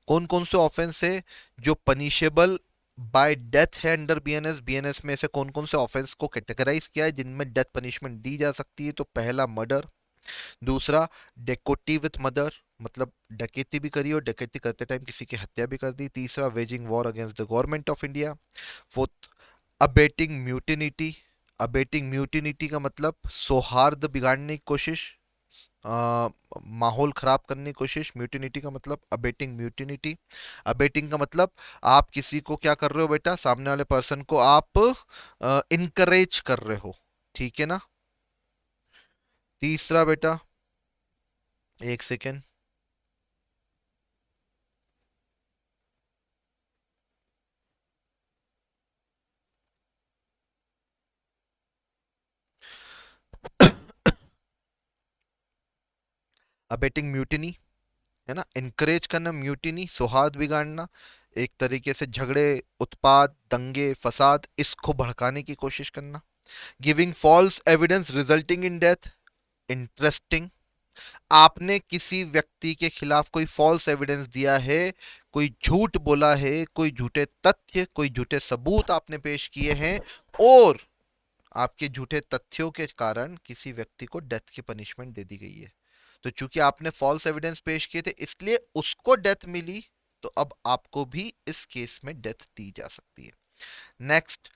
कौन कौन से ऑफेंस है जो पनिशेबल बाय डेथ है अंडर बीएनएस? बीएनएस में से कौन कौन से ऑफेंस को कैटेगराइज किया है जिनमें डेथ पनिशमेंट दी जा सकती है? तो पहला मर्डर, दूसरा डेकोटी विथ मर्डर, मतलब डकैती भी करी और डकैती करते टाइम किसी की हत्या भी कर दी। तीसरा, waging war against the government of India. Fourth, abetting mutiny. Abetting mutiny का मतलब सौहार्द बिगाड़ने की कोशिश, माहौल खराब करने की कोशिश। म्यूटिनिटी का मतलब अबेटिंग म्यूटिनिटी। अबेटिंग का मतलब आप किसी को क्या कर रहे हो बेटा, सामने वाले पर्सन को आप इनकरेज कर रहे हो, ठीक है ना। तीसरा बेटा, एक सेकेंड, अबेटिंग म्यूटिनी, है ना, इनकरेज करना म्यूटिनी, सौहार्द बिगाड़ना, एक तरीके से झगड़े, उत्पात, दंगे, फसाद, इसको भड़काने की कोशिश करना। Giving false evidence resulting in death, interesting, आपने किसी व्यक्ति के खिलाफ कोई फॉल्स एविडेंस दिया है, कोई झूठ बोला है, कोई झूठे तथ्य, कोई झूठे सबूत आपने पेश किए हैं, और आपके झूठे तथ्यों के कारण किसी व्यक्ति को डेथ की पनिशमेंट दे दी गई है। तो चूंकि आपने फॉल्स एविडेंस पेश किए थे इसलिए उसको डेथ मिली, तो अब आपको भी इस केस में डेथ दी जा सकती है। Next,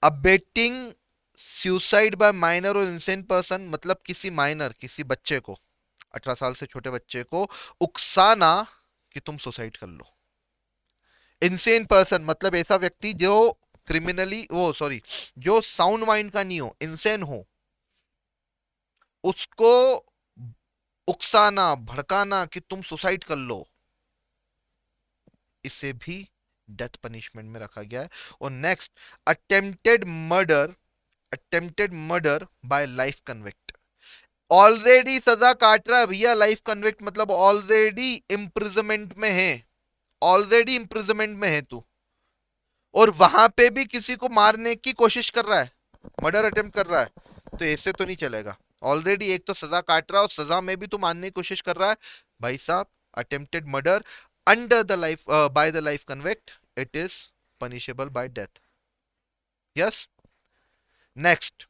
abetting suicide bye minor और इंसेन पर्सन, मतलब किसी माइनर, किसी बच्चे को, 18 साल से छोटे बच्चे को उकसाना कि तुम सुसाइड कर लो। इंसेन पर्सन मतलब ऐसा व्यक्ति जो क्रिमिनली, वो सॉरी, जो साउंड माइंड का नहीं हो, इंसेन हो, उसको उकसाना, भड़काना कि तुम सुसाइड कर लो, इसे भी डेथ पनिशमेंट में रखा गया है। और next, attempted murder, attempted murder by life convict, already सजा काट रहा है भैया, लाइफ कन्विक्ट मतलब ऑलरेडी इम्प्रिजमेंट में है, ऑलरेडी इम्प्रिजमेंट में है तू, और वहां पे भी किसी को मारने की कोशिश कर रहा है, मर्डर अटेम्प्ट कर रहा है, तो ऐसे तो नहीं चलेगा। ऑलरेडी एक तो सजा काट रहा है और सजा में भी तू मारने की कोशिश कर रहा है, भाई साहब, attempted murder under the life by the life convict, it is punishable bye death. Yes. Next,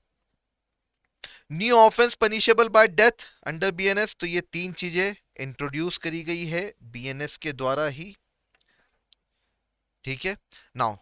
new offence punishable bye death under BNS, तो ये तीन चीजें इंट्रोड्यूस करी गई है बीएनएस के द्वारा ही। ठीक है, नाउ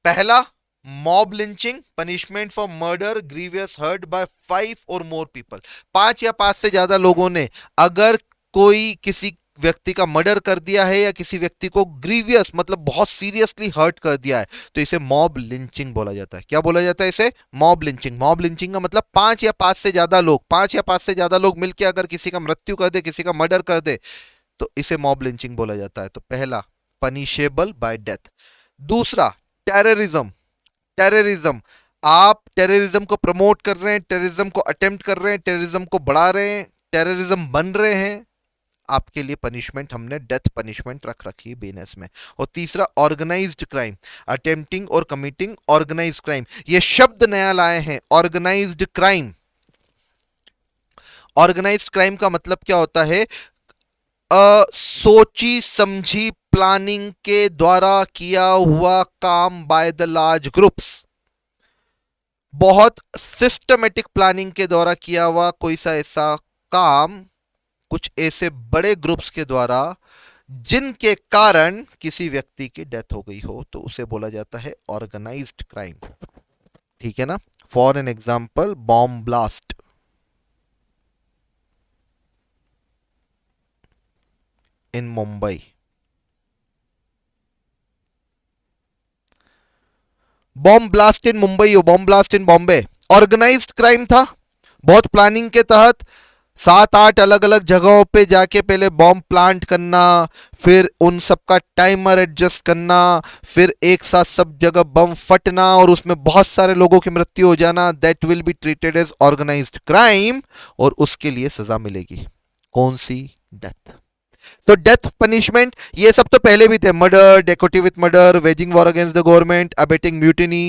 पहला, mob lynching, punishment for murder grievous hurt by 5 और मोर पीपल, 5 या 5 से ज्यादा लोगों ने अगर कोई किसी व्यक्ति का मर्डर कर दिया है या किसी व्यक्ति को ग्रीवियस मतलब बहुत सीरियसली हर्ट कर दिया है, तो इसे मॉब लिंचिंग बोला जाता है। क्या बोला जाता है इसे? Mob lynching. मॉब लिंचिंग का मतलब 5 या 5 से ज्यादा लोग, 5 या 5 से ज्यादा लोग मिलकर अगर किसी का मृत्यु कर दे, किसी का मर्डर कर दे, तो इसे मॉब लिंचिंग बोला जाता है। तो पहला, पनिशेबल बाय डेथ। दूसरा, टेररिज्म। टेररिज्म, आप टेररिज्म को प्रमोट कर रहे हैं, टेररिज्म को अटेम्प्ट कर रहे हैं, टेररिज्म को बढ़ा रहे हैं, टेररिज्म बन रहे हैं, आपके लिए पनिशमेंट हमने डेथ पनिशमेंट रख रखी है बीएनएस में। और तीसरा, ऑर्गेनाइज्ड क्राइम, अटेम्प्टिंग और कमिटिंग ऑर्गेनाइज्ड क्राइम, ये शब्द नया लाए हैं, ऑर्गेनाइज्ड क्राइम। ऑर्गेनाइज्ड क्राइम का मतलब क्या होता है? सोची समझी प्लानिंग के द्वारा किया हुआ काम बाय द लार्ज ग्रुप्स, बहुत सिस्टमेटिक प्लानिंग के द्वारा किया हुआ कोई सा ऐसा काम कुछ ऐसे बड़े ग्रुप्स के द्वारा जिनके कारण किसी व्यक्ति की डेथ हो गई हो, तो उसे बोला जाता है ऑर्गेनाइज्ड क्राइम। ठीक है ना? For an example, bomb blast in Mumbai, bomb blast in Mumbai, bomb blast in Bombay, organised crime था। बहुत प्लानिंग के तहत 7-8 अलग अलग जगहों पे जाके पहले बॉम्ब प्लांट करना, फिर उन सब का टाइमर एडजस्ट करना, फिर एक साथ सब जगह बम फटना और उसमें बहुत सारे लोगों की मृत्यु हो जाना, that will be treated as organised crime, और उसके लिए सजा मिलेगी। कौन सी? डेथ। तो डेथ पनिशमेंट ये सब तो पहले भी थे, murder, dacoity with murder, waging war against the government, abetting mutiny,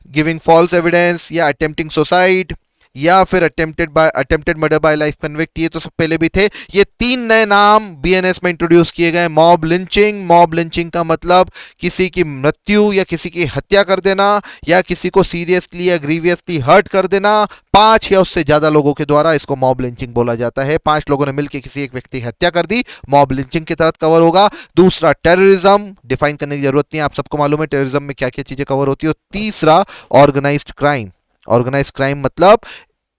giving false evidence, या अटेम्प्टिंग सुसाइड, या फिर attempted murder by life convict, ये तो सब पहले भी थे। ये तीन नए नाम बीएनएस में इंट्रोड्यूस किए गए। मॉब लिंचिंग, मॉब लिंचिंग का मतलब किसी की मृत्यु या किसी की हत्या कर देना या किसी को सीरियसली या ग्रीवियसली हर्ट कर देना 5 या उससे ज्यादा लोगों के द्वारा, इसको मॉब लिंचिंग बोला जाता है। 5 लोगों ने मिलकर किसी एक व्यक्ति की हत्या कर दी, मॉब लिंचिंग के तहत कवर होगा। दूसरा, टेररिज्म, डिफाइन करने की जरूरत नहीं है, आप सबको मालूम है टेररिज्म में क्या क्या चीजें कवर होती है। तीसरा, ऑर्गेनाइज्ड क्राइम। ऑर्गेनाइज्ड क्राइम मतलब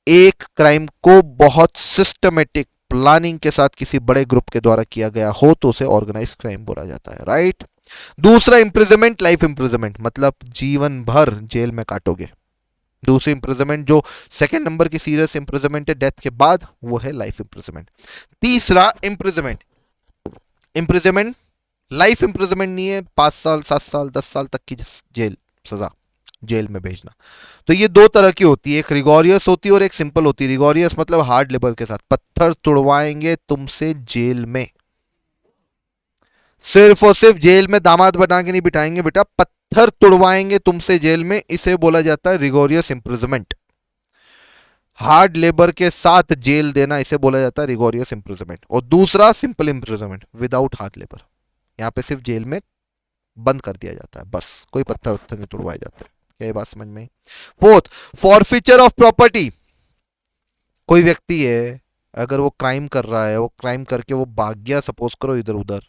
एक क्राइम को बहुत सिस्टमेटिक प्लानिंग के साथ किसी बड़े ग्रुप के द्वारा किया गया हो, तो उसे ऑर्गेनाइज्ड क्राइम बोला जाता है। राइट। दूसरा, इंप्रिजनमेंट, लाइफ इंप्रिजनमेंट मतलब जीवन भर जेल में काटोगे। दूसरी इंप्रिजनमेंट जो सेकंड नंबर की सीरियस इंप्रिजनमेंट है डेथ के बाद, वो है लाइफ इंप्रिजनमेंट। तीसरा, इंप्रिजनमेंट। इंप्रिजनमेंट लाइफ इंप्रिजनमेंट नहीं है, 5 साल 7 साल 10 साल तक की जेल सजा, जेल में भेजना। तो ये दो तरह की होती है, एक रिगोरियस होती है और एक सिंपल होती है। रिगोरियस मतलब हार्ड लेबर के साथ, पत्थर तुड़वाएंगे तुमसे जेल में, सिर्फ और सिर्फ जेल में दामाद बना के नहीं बिठाएंगे बेटा, पत्थर तुड़वाएंगे तुमसे जेल में, इसे बोला जाता है रिगोरियस इम्प्रिजमेंट। हार्ड लेबर के साथ जेल देना, इसे बोला जाता है रिगोरियस इम्प्रिजमेंट। और दूसरा simple imprisonment without hard labour, यहाँ पे सिर्फ जेल में बंद कर दिया जाता है, बस कोई पत्थर उत्थर नहीं तुड़वाए जाते। क्या ये बात समझ में? Fourth, forfeiture of property. कोई व्यक्ति है, अगर वो क्राइम कर रहा है, वो क्राइम करके वो भाग गया सपोज करो इधर उधर,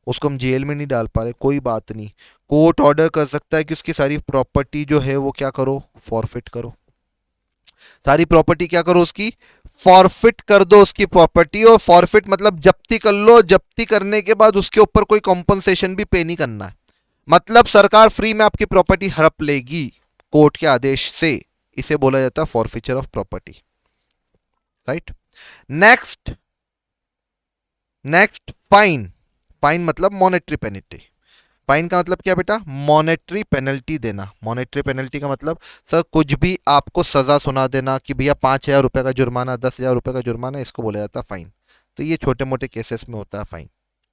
उसको हम जेल में नहीं डाल पा रहे, कोई बात नहीं, कोर्ट ऑर्डर कर सकता है कि उसकी सारी प्रॉपर्टी जो है वो क्या करो, फॉरफिट करो। सारी प्रॉपर्टी क्या करो उसकी, फॉरफिट कर दो उसकी प्रॉपर्टी। और फॉरफिट मतलब जब्ती कर लो, जब्ती करने के बाद उसके ऊपर कोई कॉम्पनसेशन भी पे नहीं करना है, मतलब सरकार फ्री में आपकी प्रॉपर्टी हड़प लेगी कोर्ट के आदेश से, इसे बोला जाता है forfeiture of property. Right. Next, next fine. Fine मतलब मॉनेटरी पेनल्टी। फाइन का मतलब क्या बेटा, मॉनेटरी पेनल्टी देना। मॉनेटरी पेनल्टी का मतलब सर कुछ भी आपको सजा सुना देना कि भैया 5,000 रुपए का जुर्माना, 10,000 रुपए का जुर्माना, इसको बोला जाता है फाइन। तो ये छोटे मोटे केसेस में होता है फाइन।